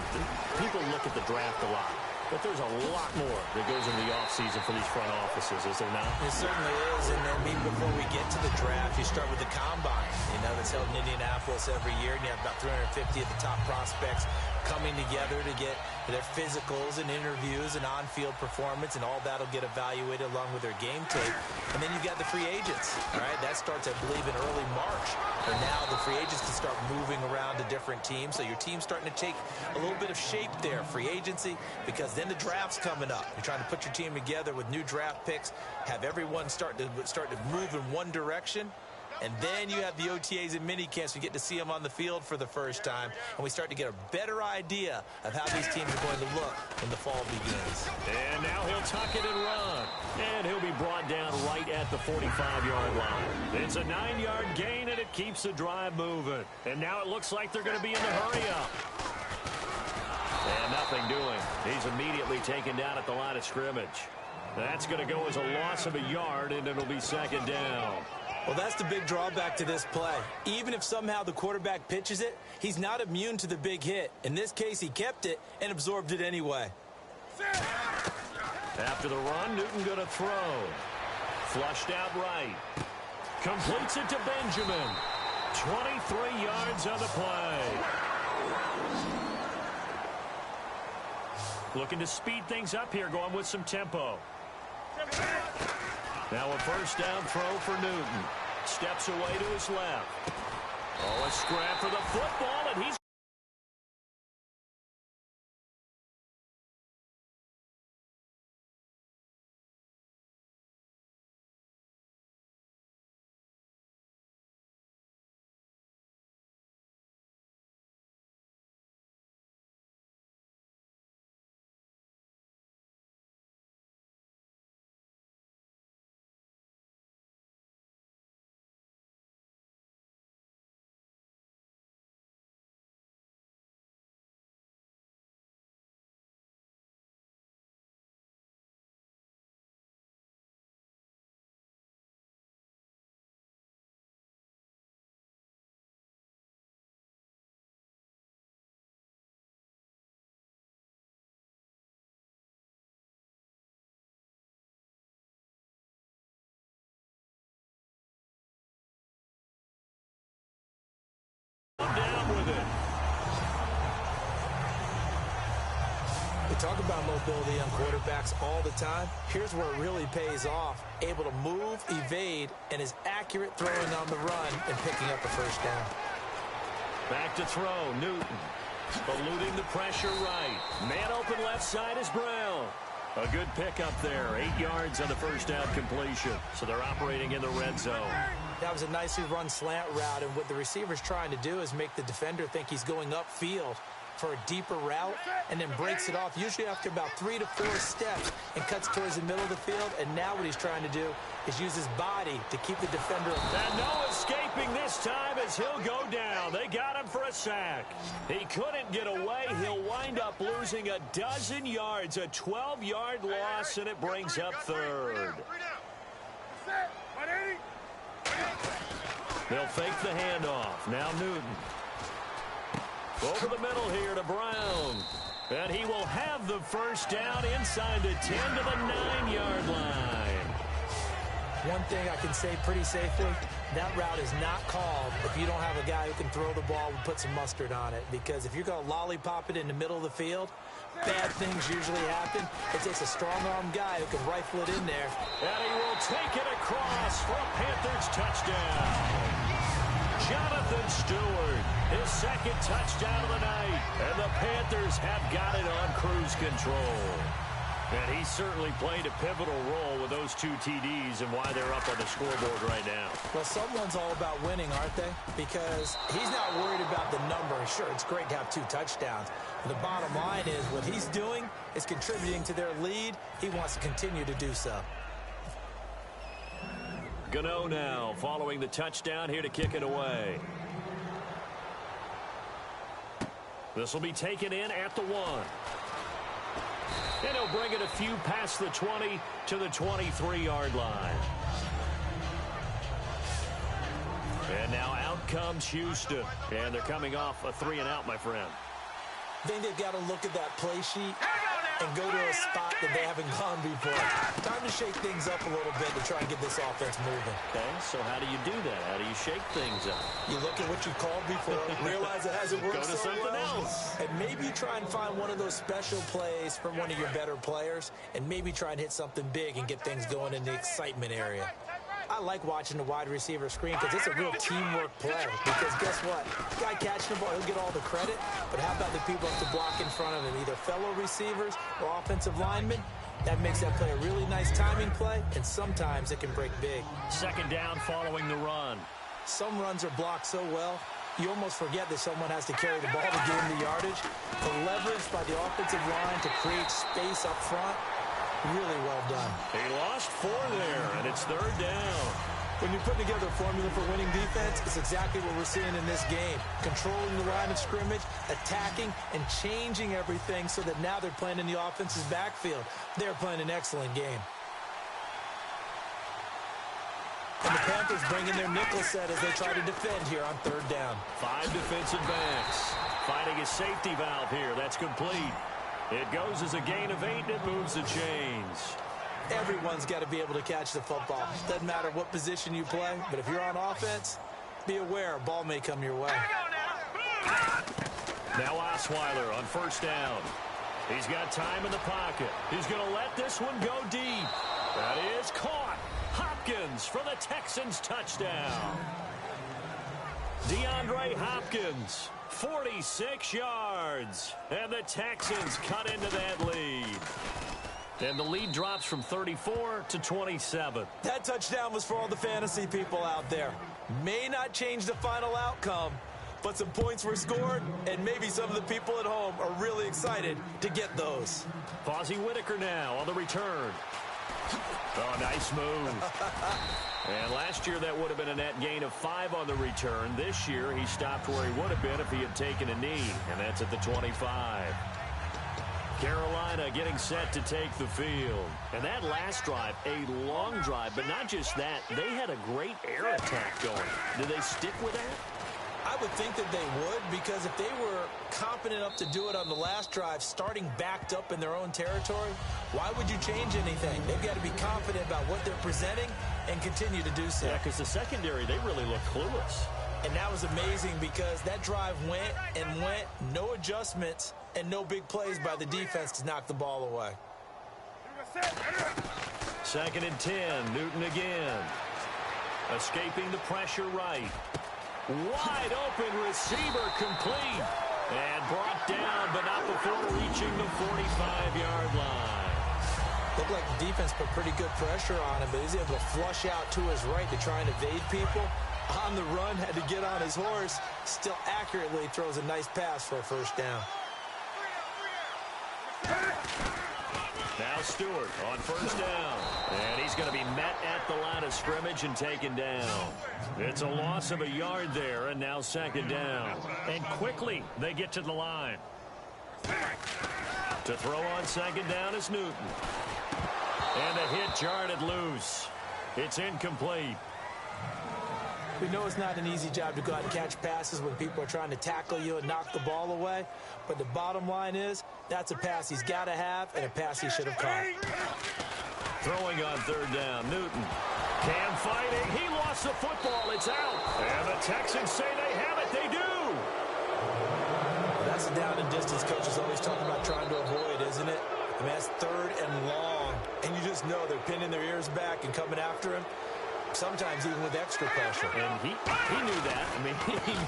People look at the draft a lot, but there's a lot more that goes into the offseason for these front offices, is there not? It certainly is, and then even before we get to the draft, you start with the combine. You know, that's held in Indianapolis every year, and you have about 350 of the top prospects coming together to get their physicals and interviews and on-field performance, and all that'll get evaluated along with their game tape. And then you've got the free agents, all right? That starts, I believe, in early March. And now the free agents can start moving around to different teams, so your team's starting to take a little bit of shape there, free agency, because then the draft's coming up. You're trying to put your team together with new draft picks, have everyone start to move in one direction. And then you have the OTAs and minicamps. We get to see them on the field for the first time. And we start to get a better idea of how these teams are going to look when the fall begins. And now he'll tuck it and run. And he'll be brought down right at the 45-yard line. It's a 9-yard gain, and it keeps the drive moving. And now it looks like they're going to be in the hurry-up. And nothing doing. He's immediately taken down at the line of scrimmage. That's going to go as a loss of a yard, and it'll be 2nd down. Well, that's the big drawback to this play. Even if somehow the quarterback pitches it, he's not immune to the big hit. In this case, he kept it and absorbed it anyway. After the run, Newton going to throw. Flushed out right. Completes it to Benjamin. 23 yards on the play. Looking to speed things up here, going with some tempo. Now a 1st down throw for Newton. Steps away to his left. Oh, a scrap for the football, and he's down with it. We talk about mobility on quarterbacks all the time. Here's where it really pays off. Able to move, evade, and is accurate throwing on the run and picking up a 1st down. Back to throw, Newton. Eluding the pressure right. Man open left side is Brown. A good pickup there. 8 yards on the 1st down completion. So they're operating in the red zone. That was a nicely run slant route, and what the receiver's trying to do is make the defender think he's going upfield. for a deeper route and then breaks it off, usually after about 3 to 4 steps, and cuts towards the middle of the field. And now what he's trying to do is use his body to keep the defender. And no escaping this time as he'll go down. They got him for a sack. He couldn't get away. He'll wind up losing a dozen yards, a 12-yard loss, and it brings up third. They'll fake the handoff. Now Newton. Over the middle here to Brown. And he will have the first down inside the 10 to the 9-yard line. One thing I can say pretty safely, that route is not called if you don't have a guy who can throw the ball and put some mustard on it. Because if you're going to lollipop it in the middle of the field, bad things usually happen. It takes a strong-arm guy who can rifle it in there. And he will take it across for a Panthers touchdown. Jonathan Stewart, his second touchdown of the night. And the Panthers have got it on cruise control. And he certainly played a pivotal role with those 2 TDs and why they're up on the scoreboard right now. Well, someone's all about winning, aren't they? Because he's not worried about the number. Sure, it's great to have 2 touchdowns. But the bottom line is what he's doing is contributing to their lead. He wants to continue to do so. Gano now following the touchdown here to kick it away. This will be taken in at the 1. And he'll bring it a few past the 20 to the 23-yard line. And now out comes Houston. And they're coming off a 3-and-out, my friend. I think they've got to look at that play sheet and go to a spot that they haven't gone before. Time to shake things up a little bit to try and get this offense moving. Okay, so how do you do that? How do you shake things up? You look at what you called before, realize it hasn't worked Go to something else. And maybe try and find one of those special plays from one of your better players, and maybe try and hit something big and get things going in the excitement area. I like watching the wide receiver screen because it's a real teamwork play. Because guess what? The guy catching the ball, he'll get all the credit. But how about the people up to block in front of him, either fellow receivers or offensive linemen? That makes that play a really nice timing play, and sometimes it can break big. Second down following the run. Some runs are blocked so well, you almost forget that someone has to carry the ball to gain the yardage. The leverage by the offensive line to create space up front, really well done. He lost 4 there, and it's third down. When you put together a formula for winning defense, it's exactly what we're seeing in this game. Controlling the line of scrimmage, attacking, and changing everything so that now they're playing in the offense's backfield. They're playing an excellent game. And the Panthers bring in their nickel set as they try to defend here on third down. 5 defensive backs fighting a safety valve here. That's complete. It goes as a gain of 8, and it moves the chains. Everyone's got to be able to catch the football. Doesn't matter what position you play, but if you're on offense, be aware a ball may come your way. Now Osweiler on first down. He's got time in the pocket. He's going to let this one go deep. That is caught. Hopkins for the Texans touchdown. DeAndre Hopkins, 46 yards. And the Texans cut into that lead. And the lead drops from 34 to 27. That touchdown was for all the fantasy people out there. May not change the final outcome, but some points were scored, and maybe some of the people at home are really excited to get those. Fozzie Whitaker now on the return. Oh, nice move. And last year that would have been a net gain of 5 on the return. This year he stopped where he would have been if he had taken a knee, and that's at the 25. Carolina getting set to take the field. And that last drive, a long drive, but not just that. They had a great air attack going. Did they stick with that? I would think that they would, because if they were competent enough to do it on the last drive, starting backed up in their own territory, why would you change anything? They've got to be confident about what they're presenting and continue to do so. Yeah, because the secondary, they really looked clueless. And that was amazing because that drive went and went, no adjustments, and no big plays by the defense to knock the ball away. Second and 10, Newton again. Escaping the pressure right. Wide open receiver complete. And brought down, but not before reaching the 45-yard line. Looked like the defense put pretty good pressure on him, but he's able to flush out to his right to try and evade people. On the run, had to get on his horse. Still accurately throws a nice pass for a first down. Stewart on first down. And he's going to be met at the line of scrimmage and taken down. It's a loss of a yard there, and now second down. And quickly they get to the line. To throw on second down is Newton. And the hit jarred it loose. It's incomplete. We know it's not an easy job to go out and catch passes when people are trying to tackle you and knock the ball away. But the bottom line is, that's a pass he's got to have and a pass he should have caught. Throwing on third down, Newton. Cam fighting. He lost the football. It's out. And the Texans say they have it. They do. That's the down and distance coaches always talk about trying to avoid, isn't it? I mean, that's third and long. And you just know they're pinning their ears back and coming after him. Sometimes even with extra pressure. And he knew that. I mean,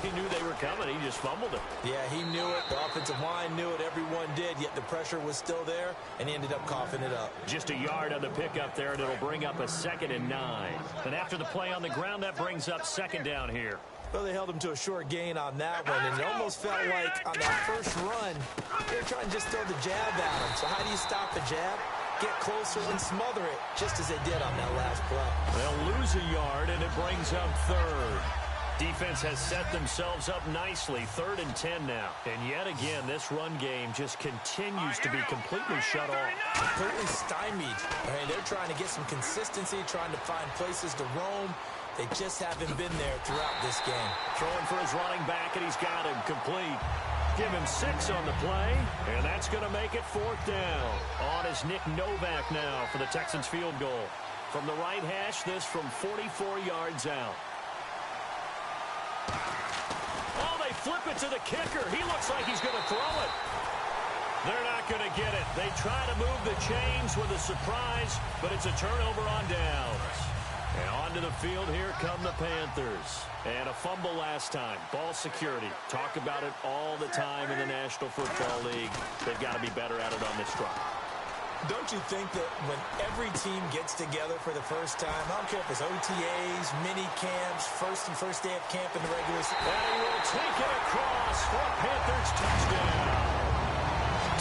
he knew they were coming. He just fumbled it. Yeah, he knew it. The offensive line knew it. Everyone did. Yet the pressure was still there, and he ended up coughing it up. Just a yard on the pickup there, and it'll bring up a 2nd and 9. And after the play on the ground, that brings up second down here. Well, they held him to a short gain on that one, and it almost felt like on that first run, they were trying to just throw the jab at him. So how do you stop a jab? Get closer and smother it, just as they did on that last play. They'll lose a yard, and it brings up third. Defense has set themselves up nicely. 3rd and 10 now. And yet again, this run game just continues to be completely shut off. Completely stymied. I mean, they're trying to get some consistency, trying to find places to roam. They just haven't been there throughout this game. Throwing for his running back, and he's got him complete. Give him 6 on the play, and that's going to make it 4th down. On is Nick Novak now for the Texans field goal. From the right hash, this from 44 yards out. Oh, they flip it to the kicker. He looks like he's going to throw it. They're not going to get it. They try to move the chains with a surprise, but it's a turnover on downs. And onto the field, here come the Panthers. And a fumble last time. Ball security. Talk about it all the time in the National Football League. They've got to be better at it on this drive. Don't you think that when every team gets together for the first time, I don't care if it's OTAs, mini camps, first day of camp in the regular season. And he will take it across for a Panthers touchdown.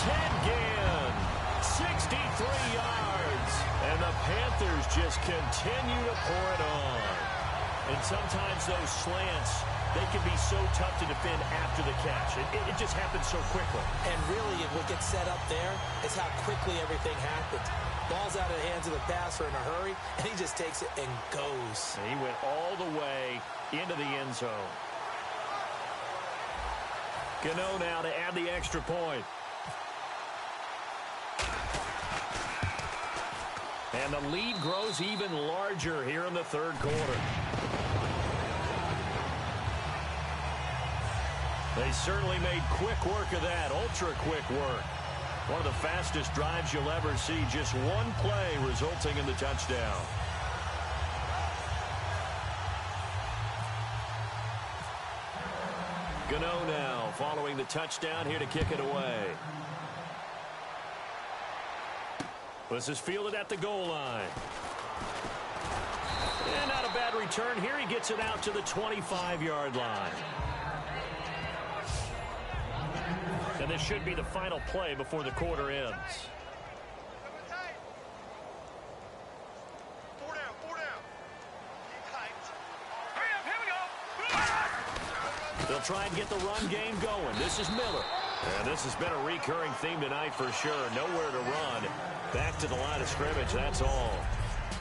Ted Ginn, 63 yards. And the Panthers just continue to pour it on. And sometimes those slants, they can be so tough to defend after the catch. It just happens so quickly. And really, what gets set up there is how quickly everything happens. Ball's out of the hands of the passer in a hurry, and he just takes it and goes. And he went all the way into the end zone. Gano now to add the extra point. And the lead grows even larger here in the third quarter. They certainly made quick work of that, ultra-quick work. One of the fastest drives you'll ever see, just one play resulting in the touchdown. Gano now following the touchdown here to kick it away. This is fielded at the goal line. And not a bad return here. He gets it out to the 25-yard line. And this should be the final play before the quarter ends. 4 down, 4 down. Hurry up, here we go. They'll try and get the run game going. This is Miller. And this has been a recurring theme tonight for sure. Nowhere to run. Back to the line of scrimmage, that's all.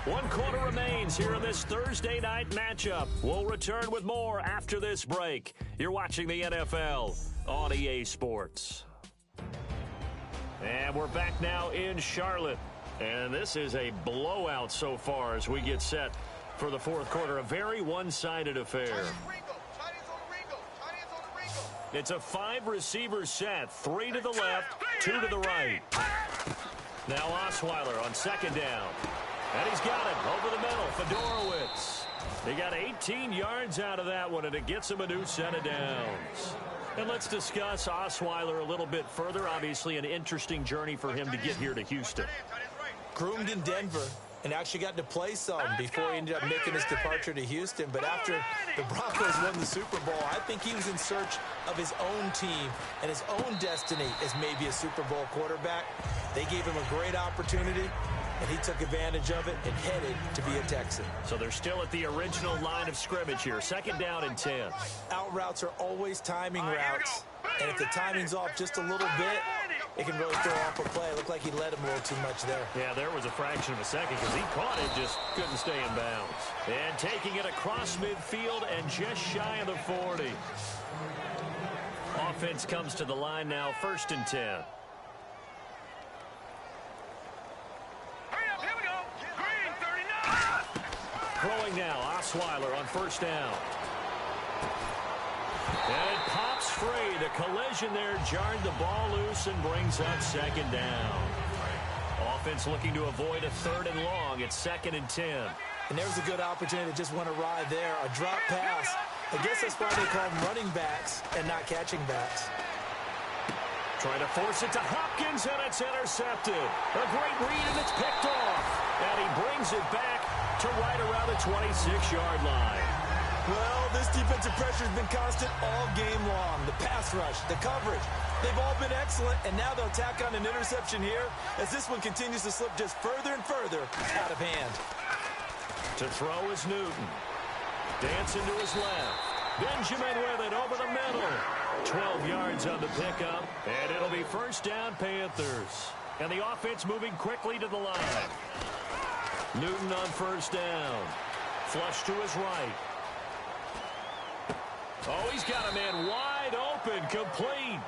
1 quarter remains here in this Thursday night matchup. We'll return with more after this break. You're watching the NFL on EA Sports. And we're back now in Charlotte. And this is a blowout so far as we get set for the fourth quarter. A very one-sided affair. It's a 5-receiver set. 3 to the left, 2 to the right. Now Osweiler on second down. And he's got it over the middle. Fedorowicz. He got 18 yards out of that one, and it gets him a new set of downs. And let's discuss Osweiler a little bit further. Obviously, an interesting journey for him to get here to Houston. Groomed in Denver, and actually got to play some before he ended up making his departure to Houston. But after the Broncos won the Super Bowl, I think he was in search of his own team and his own destiny as maybe a Super Bowl quarterback. They gave him a great opportunity, and he took advantage of it and headed to be a Texan. So they're still at the original line of scrimmage here. 2nd down and 10. Out routes are always timing routes, and if the timing's off just a little bit, it can really throw off a play. It looked like he led him a little too much there. Yeah, there was a fraction of a second because he caught it, just couldn't stay in bounds. And taking it across midfield and just shy of the 40. Offense comes to the line now, 1st and 10. Hurry up, here we go. Green, 39. Throwing now, Osweiler on 1st down. And it pops free. The collision there jarred the ball loose and brings up 2nd down. Offense looking to avoid a 3rd and long. It's 2nd and 10. And there was a good opportunity that just went awry there. A drop pass. I guess that's why they call them running backs and not catching backs. Trying to force it to Hopkins, and it's intercepted. A great read, and it's picked off. And he brings it back to right around the 26-yard line. Well, this defensive pressure has been constant all game long. The pass rush, the coverage, they've all been excellent, and now they'll tack on an interception here as this one continues to slip just further and further out of hand. To throw is Newton. Dancing to his left. Benjamin with it over the middle. 12 yards on the pickup, and it'll be 1st down Panthers. And the offense moving quickly to the line. Newton on 1st down. Flush to his right. Oh, he's got a man wide open, complete.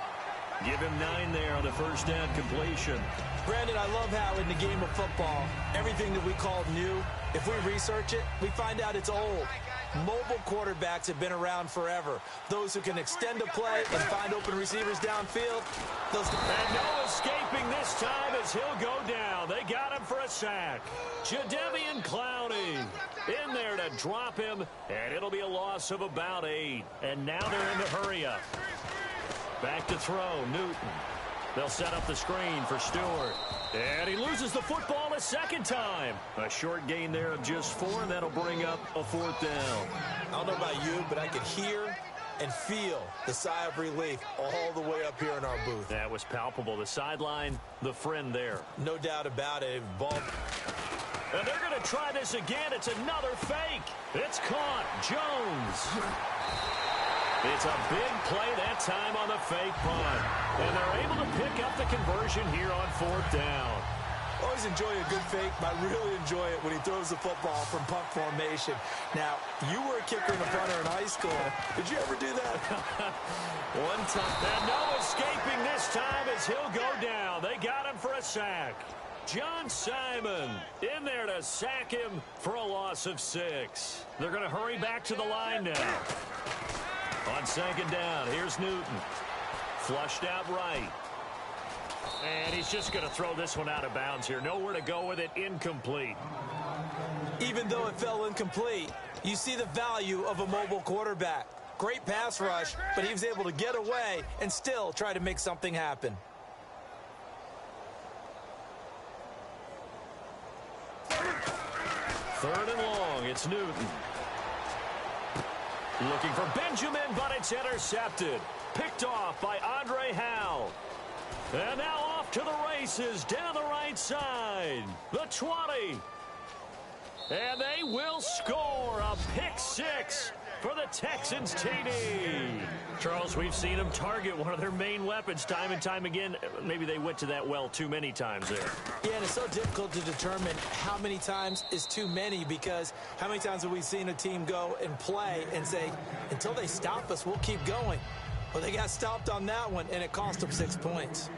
Give him 9 there on the 1st down completion. Brandon, I love how in the game of football, everything that we call new, if we research it, we find out it's old. Mobile quarterbacks have been around forever. Those who can extend a play and find open receivers downfield. And no escaping this time as he'll go down. They got him for a sack. Jadeveon Clowney in there to drop him, and it'll be a loss of about 8. And now they're in the hurry-up. Back to throw, Newton. They'll set up the screen for Stewart. And he loses the football a 2nd time. A short gain there of just 4, and that'll bring up a 4th down. I don't know about you, but I could hear and feel the sigh of relief all the way up here in our booth. That was palpable. The sideline, the friend there. No doubt about it. Ball. And they're going to try this again. It's another fake. It's caught. Jones. It's a big play that time on the fake punt. And they're able to pick up the conversion here on 4th down. Always enjoy a good fake, but I really enjoy it when he throws the football from punt formation. Now, you were a kicker and a punter in high school. Did you ever do that? One time. And no escaping this time as he'll go down. They got him for a sack. John Simon in there to sack him for a loss of 6. They're going to hurry back to the line now. On 2nd down, here's Newton. Flushed out right. And he's just going to throw this one out of bounds here. Nowhere to go with it. Incomplete. Even though it fell incomplete, you see the value of a mobile quarterback. Great pass rush, but he was able to get away and still try to make something happen. Third and long, it's Newton. Looking for Benjamin, but it's intercepted. Picked off by Andre Howe. And now off to the races, down the right side. The 20. And they will score a pick 6 for the Texans TD. Charles, we've seen them target one of their main weapons time and time again. Maybe they went to that well too many times there. Yeah, and it's so difficult to determine how many times is too many, because how many times have we seen a team go and play and say, until they stop us, we'll keep going. Well, they got stopped on that one, and it cost them 6 points.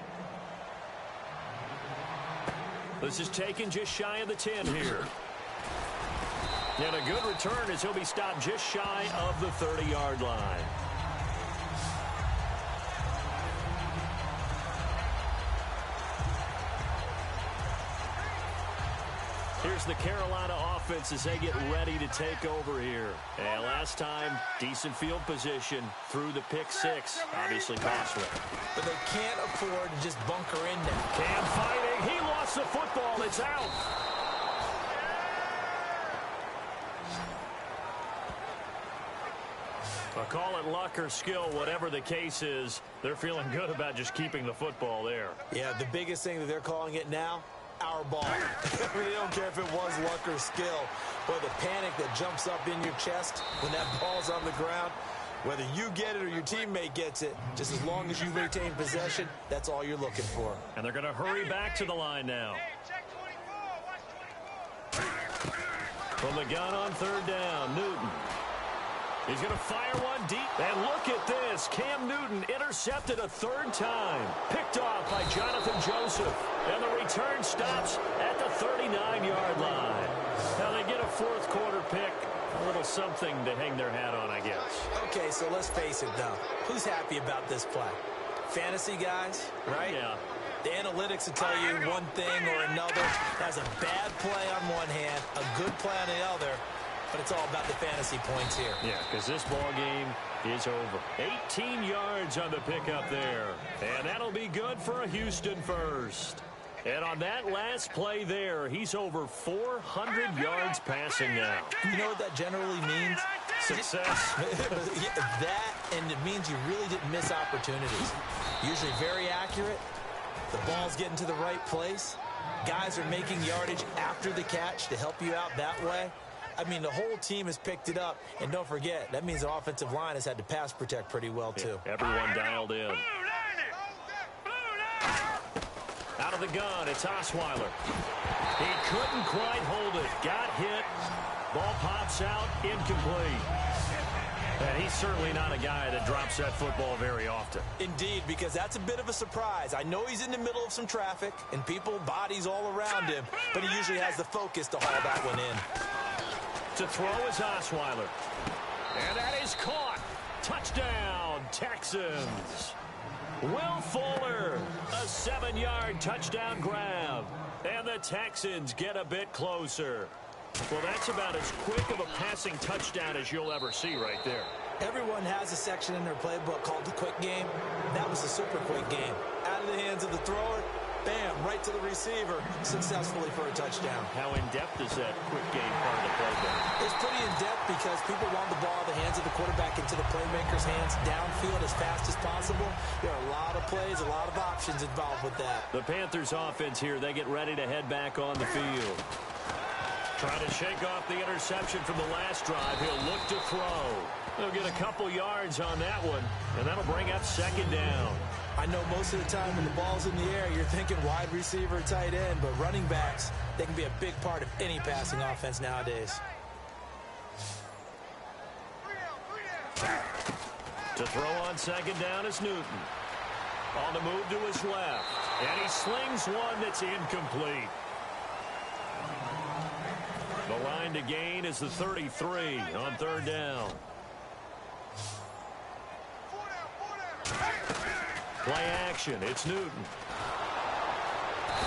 This is taken just shy of the 10 here. And a good return as he'll be stopped just shy of the 30-yard line. Here's the Carolina offense as they get ready to take over here. And last time, decent field position through the pick 6. Obviously costly. But they can't afford to just bunker in now. Cam fighting. He lost the football. It's out. I'll call it luck or skill, whatever the case is. They're feeling good about just keeping the football there. Yeah, the biggest thing that they're calling it now, our ball. They don't care if it was luck or skill. Or the panic that jumps up in your chest when that ball's on the ground. Whether you get it or your teammate gets it, just as long as you retain possession, that's all you're looking for. And they're going to hurry back to the line now. From the gun on third down, Newton. He's going to fire one deep. And look at this. Cam Newton intercepted a third time. Picked off by Jonathan Joseph. And the return stops at the 39-yard line. Now they get a fourth quarter pick. A little something to hang their hat on, I guess. Okay, so let's face it, though. Who's happy about this play? Fantasy guys, right? Yeah. The analytics will tell you one thing or another. That's a bad play on one hand, a good play on the other. But it's all about the fantasy points here. Yeah, because this ball game is over. 18 yards on the pickup there. And that'll be good for a Houston first. And on that last play there, he's over 400 yards passing now. You know what that generally means? Success. Yeah, that, and it means you really didn't miss opportunities. Usually very accurate. The ball's getting to the right place. Guys are making yardage after the catch to help you out that way. I mean, the whole team has picked it up. And don't forget, that means the offensive line has had to pass protect pretty well, too. Yeah, everyone dialed in. Out of the gun, it's Osweiler. He couldn't quite hold it. Got hit. Ball pops out, incomplete. And he's certainly not a guy that drops that football very often. Indeed, because that's a bit of a surprise. I know he's in the middle of some traffic and people, bodies all around him, but he usually has the focus to haul that one in. To throw is Osweiler. And that is caught. Touchdown, Texans. Will Fuller, a 7-yard touchdown grab. And the Texans get a bit closer. Well, that's about as quick of a passing touchdown as you'll ever see right there. Everyone has a section in their playbook called the quick game. That was a super quick game. Out of the hands of the thrower, bam, right to the receiver, successfully for a touchdown. How in-depth is that quick game part of the playbook? It's pretty in-depth because people want the ball in the hands of the quarterback into the playmaker's hands downfield as fast as possible. There are a lot of plays, a lot of options involved with that. The Panthers offense here, they get ready to head back on the field. Trying to shake off the interception from the last drive. He'll look to throw. They'll get a couple yards on that one, and that'll bring up second down. I know most of the time when the ball's in the air, you're thinking wide receiver, tight end, but running backs, they can be a big part of any passing offense nowadays. To throw on second down is Newton. On the move to his left, and he slings one that's incomplete. The line to gain is the 33 on third down. Play action. It's Newton.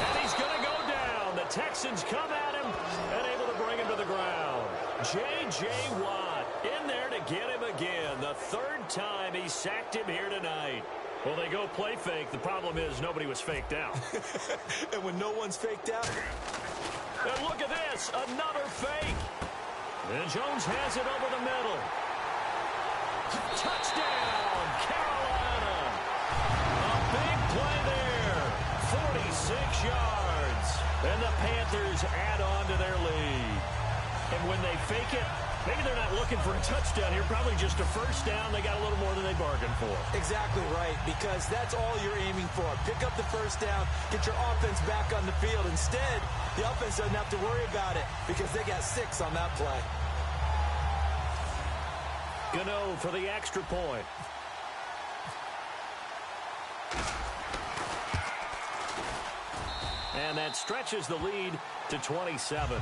And he's going to go down. The Texans come at him and able to bring him to the ground. J.J. Watt in there to get him again. The third time he sacked him here tonight. Well, they go play fake. The problem is nobody was faked out. And when no one's faked out... And look at this, another fake. And Jones has it over the middle. Touchdown, Carolina. A big play there, 46 yards. And the Panthers add on to their lead. And when they fake it, maybe they're not looking for a touchdown here, probably just a first down. They got a little more than they bargained for. Exactly right, because that's all you're aiming for. Pick up the first down, get your offense back on the field. Instead, the offense doesn't have to worry about it because they got 6 on that play. Gano for the extra point. And that stretches the lead to 27.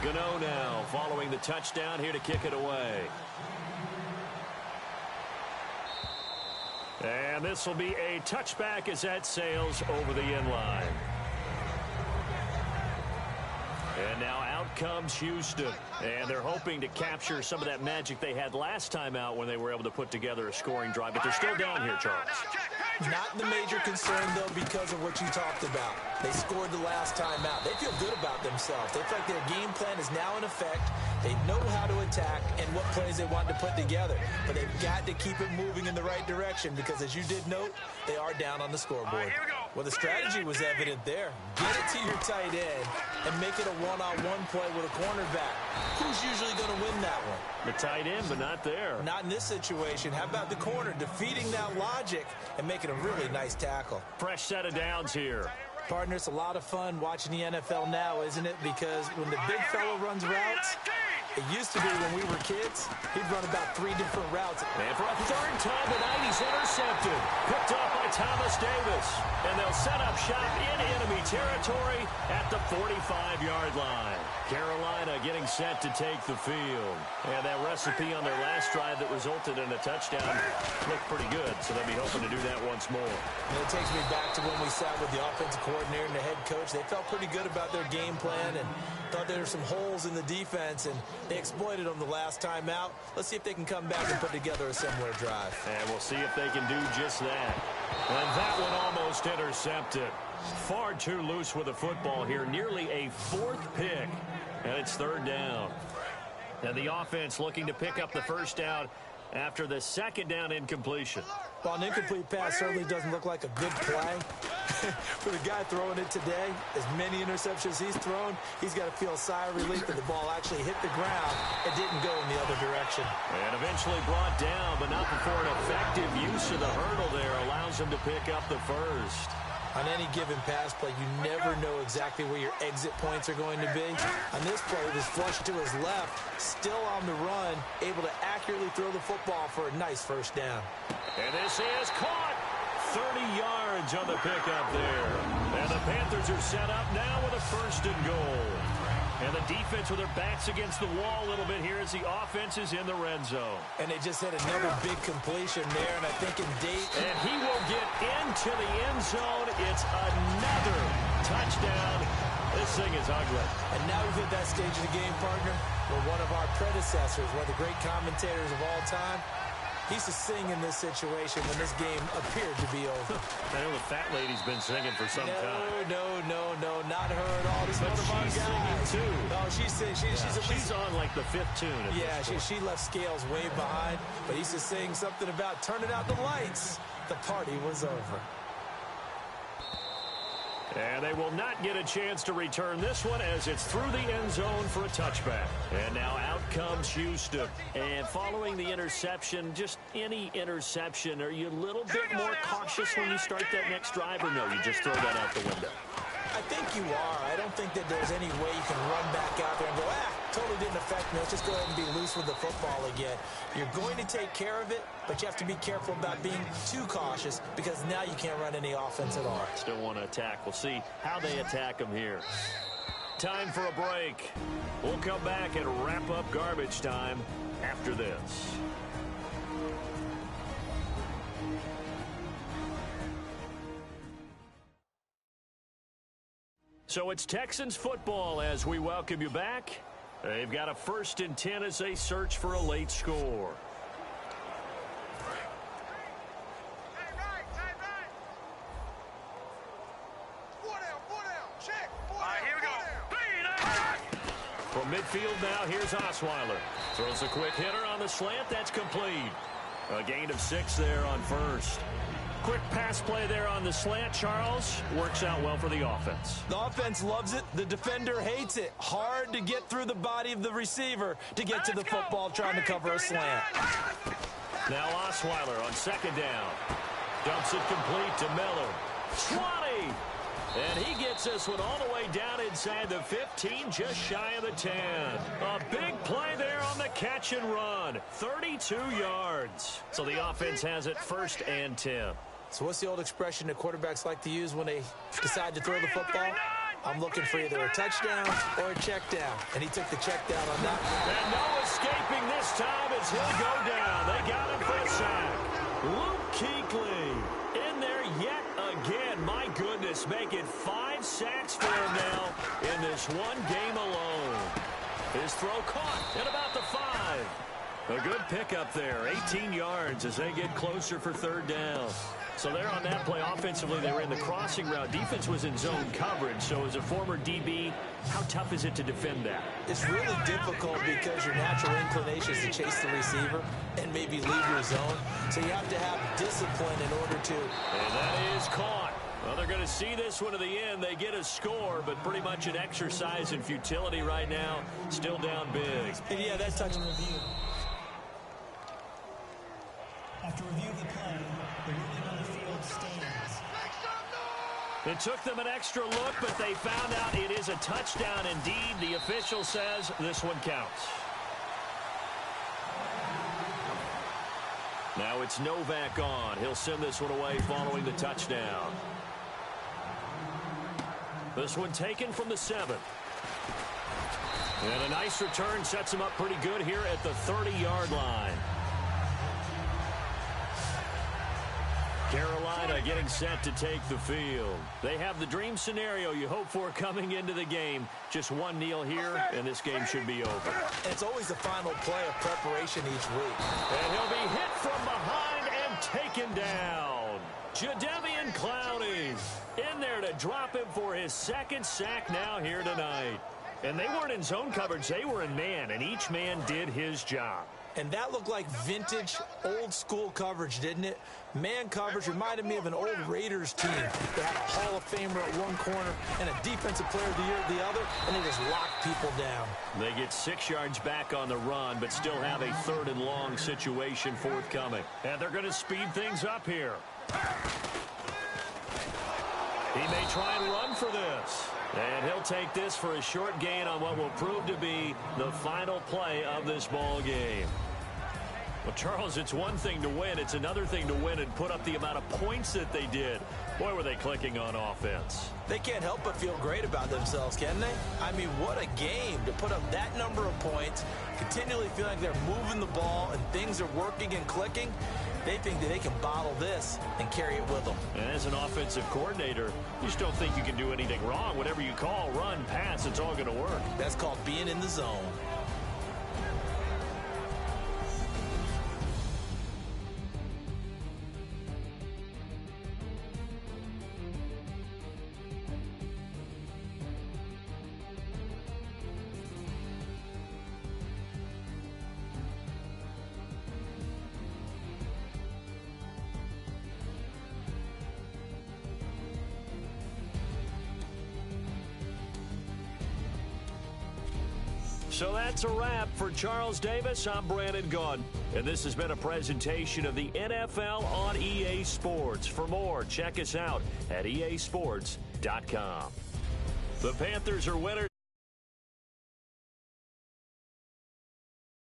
Gano now following the touchdown here to kick it away. And this will be a touchback as that sails over the end line. And now out comes Houston. And they're hoping to capture some of that magic they had last time out when they were able to put together a scoring drive. But they're still down here, Charles. Not the major concern, though, because of what you talked about. They scored the last time out. They feel good about themselves. They feel like their game plan is now in effect. They know how to attack and what plays they want to put together. But they've got to keep it moving in the right direction because, as you did note, they are down on the scoreboard. Well, the strategy was evident there. Get it to your tight end and make it a one-on-one play with a cornerback. Who's usually going to win that one? The tight end, but not there. Not in this situation. How about the corner defeating that logic and making a really nice tackle? Fresh set of downs here. Partner, it's a lot of fun watching the NFL now, isn't it? Because when the big fella runs routes, it used to be when we were kids, he'd run about 3 different routes. And for a third time tonight, he's intercepted. Picked off by Thomas Davis. And they'll set up shop in enemy territory at the 45-yard line. Carolina getting set to take the field. And that recipe on their last drive that resulted in a touchdown looked pretty good, so they'll be hoping to do that once more. And it takes me back to when we sat with the offensive coordinator and the head coach. They felt pretty good about their game plan and thought there were some holes in the defense, and they exploited them the last time out. Let's see if they can come back and put together a similar drive. And we'll see if they can do just that. And that one almost intercepted. Far too loose with the football here. Nearly a 4th pick. And it's 3rd down. And the offense looking to pick up the first down after the 2nd down incompletion. Well, an incomplete pass certainly doesn't look like a good play. For the guy throwing it today, as many interceptions he's thrown, he's got to feel a sigh of relief that the ball actually hit the ground and didn't go in the other direction. And eventually brought down, but not before an effective use of the hurdle there allows him to pick up the first. On any given pass play, you never know exactly where your exit points are going to be. On this play, it was flushed to his left, still on the run, able to accurately throw the football for a nice first down. And this is caught. 30 yards on the pickup there. And the Panthers are set up now with a 1st and goal. And the defense with their backs against the wall a little bit here as the offense is in the red zone. And they just had another big completion there, and I think in date. And he will get into the end zone. It's another touchdown. This thing is ugly. And now we've hit that stage of the game, partner, where one of our predecessors, one of the great commentators of all time, he used to sing in this situation when this game appeared to be over. I know the fat lady's been singing for some time. No, not her at all. This is one of our guys. Singing too. No, she's on like the 5th tune. Yeah, she left Scales way behind, but he used to sing something about turning out the lights. The party was over. And they will not get a chance to return this one as it's through the end zone for a touchback. And now out comes Houston. And following the interception, just any interception, are you a little bit more cautious when you start that next drive, or no, you just throw that out the window? I think you are. I don't think that there's any way you can run back out there and go, totally didn't affect me. Let's just go ahead and be loose with the football again. You're going to take care of it, but you have to be careful about being too cautious because now you can't run any offense at all. Still want to attack. We'll see how they attack them here. Time for a break. We'll come back and wrap up garbage time after this. So it's Texans football as we welcome you back. They've got a 1st and 10 as they search for a late score. From midfield now, here's Osweiler. Throws a quick hitter on the slant. That's complete. A gain of 6 there on 1st. Quick pass play there on the slant, Charles. Works out well for the offense. The offense loves it. The defender hates it. Hard to get through the body of the receiver to get to the football trying to cover a slant. Now Osweiler on 2nd down. Dumps it complete to Miller. 20! And he gets this one all the way down inside the 15, just shy of the 10. A big play there on the catch and run. 32 yards. So the offense has it 1st and 10. So what's the old expression that quarterbacks like to use when they decide to throw the football? I'm looking for either a touchdown or a check down. And he took the check down on that one. And no escaping this time as he'll go down. They got him for a sack. Luke Kuechly in there yet again. My goodness, making 5 sacks for him now in this one game alone. His throw caught at about the 5. A good pickup there, 18 yards as they get closer for 3rd down. So there on that play, offensively, they were in the crossing route. Defense was in zone coverage. So as a former DB, how tough is it to defend that? It's really difficult because your natural inclination is to chase the receiver and maybe leave your zone. So you have to have discipline in order to. And that is caught. Well, they're going to see this one to the end. They get a score, but pretty much an exercise in futility right now. Still down big. And yeah, that touch. After review of the play, the ruling on the field stands. It took them an extra look, but they found out it is a touchdown indeed. The official says this one counts. Now it's Novak on. He'll send this one away following the touchdown. This one taken from the 7. And a nice return sets him up pretty good here at the 30-yard line. Carolina getting set to take the field. They have the dream scenario you hope for coming into the game. Just one kneel here, and this game should be over. And it's always the final play of preparation each week. And he'll be hit from behind and taken down. Jadeveon Clowney in there to drop him for his second sack now here tonight. And they weren't in zone coverage. They were in man, and each man did his job. And that looked like vintage, old-school coverage, didn't it? Man coverage reminded me of an old Raiders team. They had a Hall of Famer at one corner and a Defensive Player of the Year at the other, and they just locked people down. They get 6 yards back on the run, but still have a 3rd and long situation forthcoming. And they're going to speed things up here. He may try and run for this. And he'll take this for a short gain on what will prove to be the final play of this ball game. Well, Charles, it's one thing to win. It's another thing to win and put up the amount of points that they did. Boy, were they clicking on offense. They can't help but feel great about themselves, can they? I mean, what a game to put up that number of points, continually feel like they're moving the ball and things are working and clicking. They think that they can bottle this and carry it with them. And as an offensive coordinator, you just don't think you can do anything wrong. Whatever you call, run, pass, it's all going to work. That's called being in the zone. So that's a wrap for Charles Davis. I'm Brandon Gaudin, and this has been a presentation of the NFL on EA Sports. For more, check us out at easports.com. The Panthers are winners.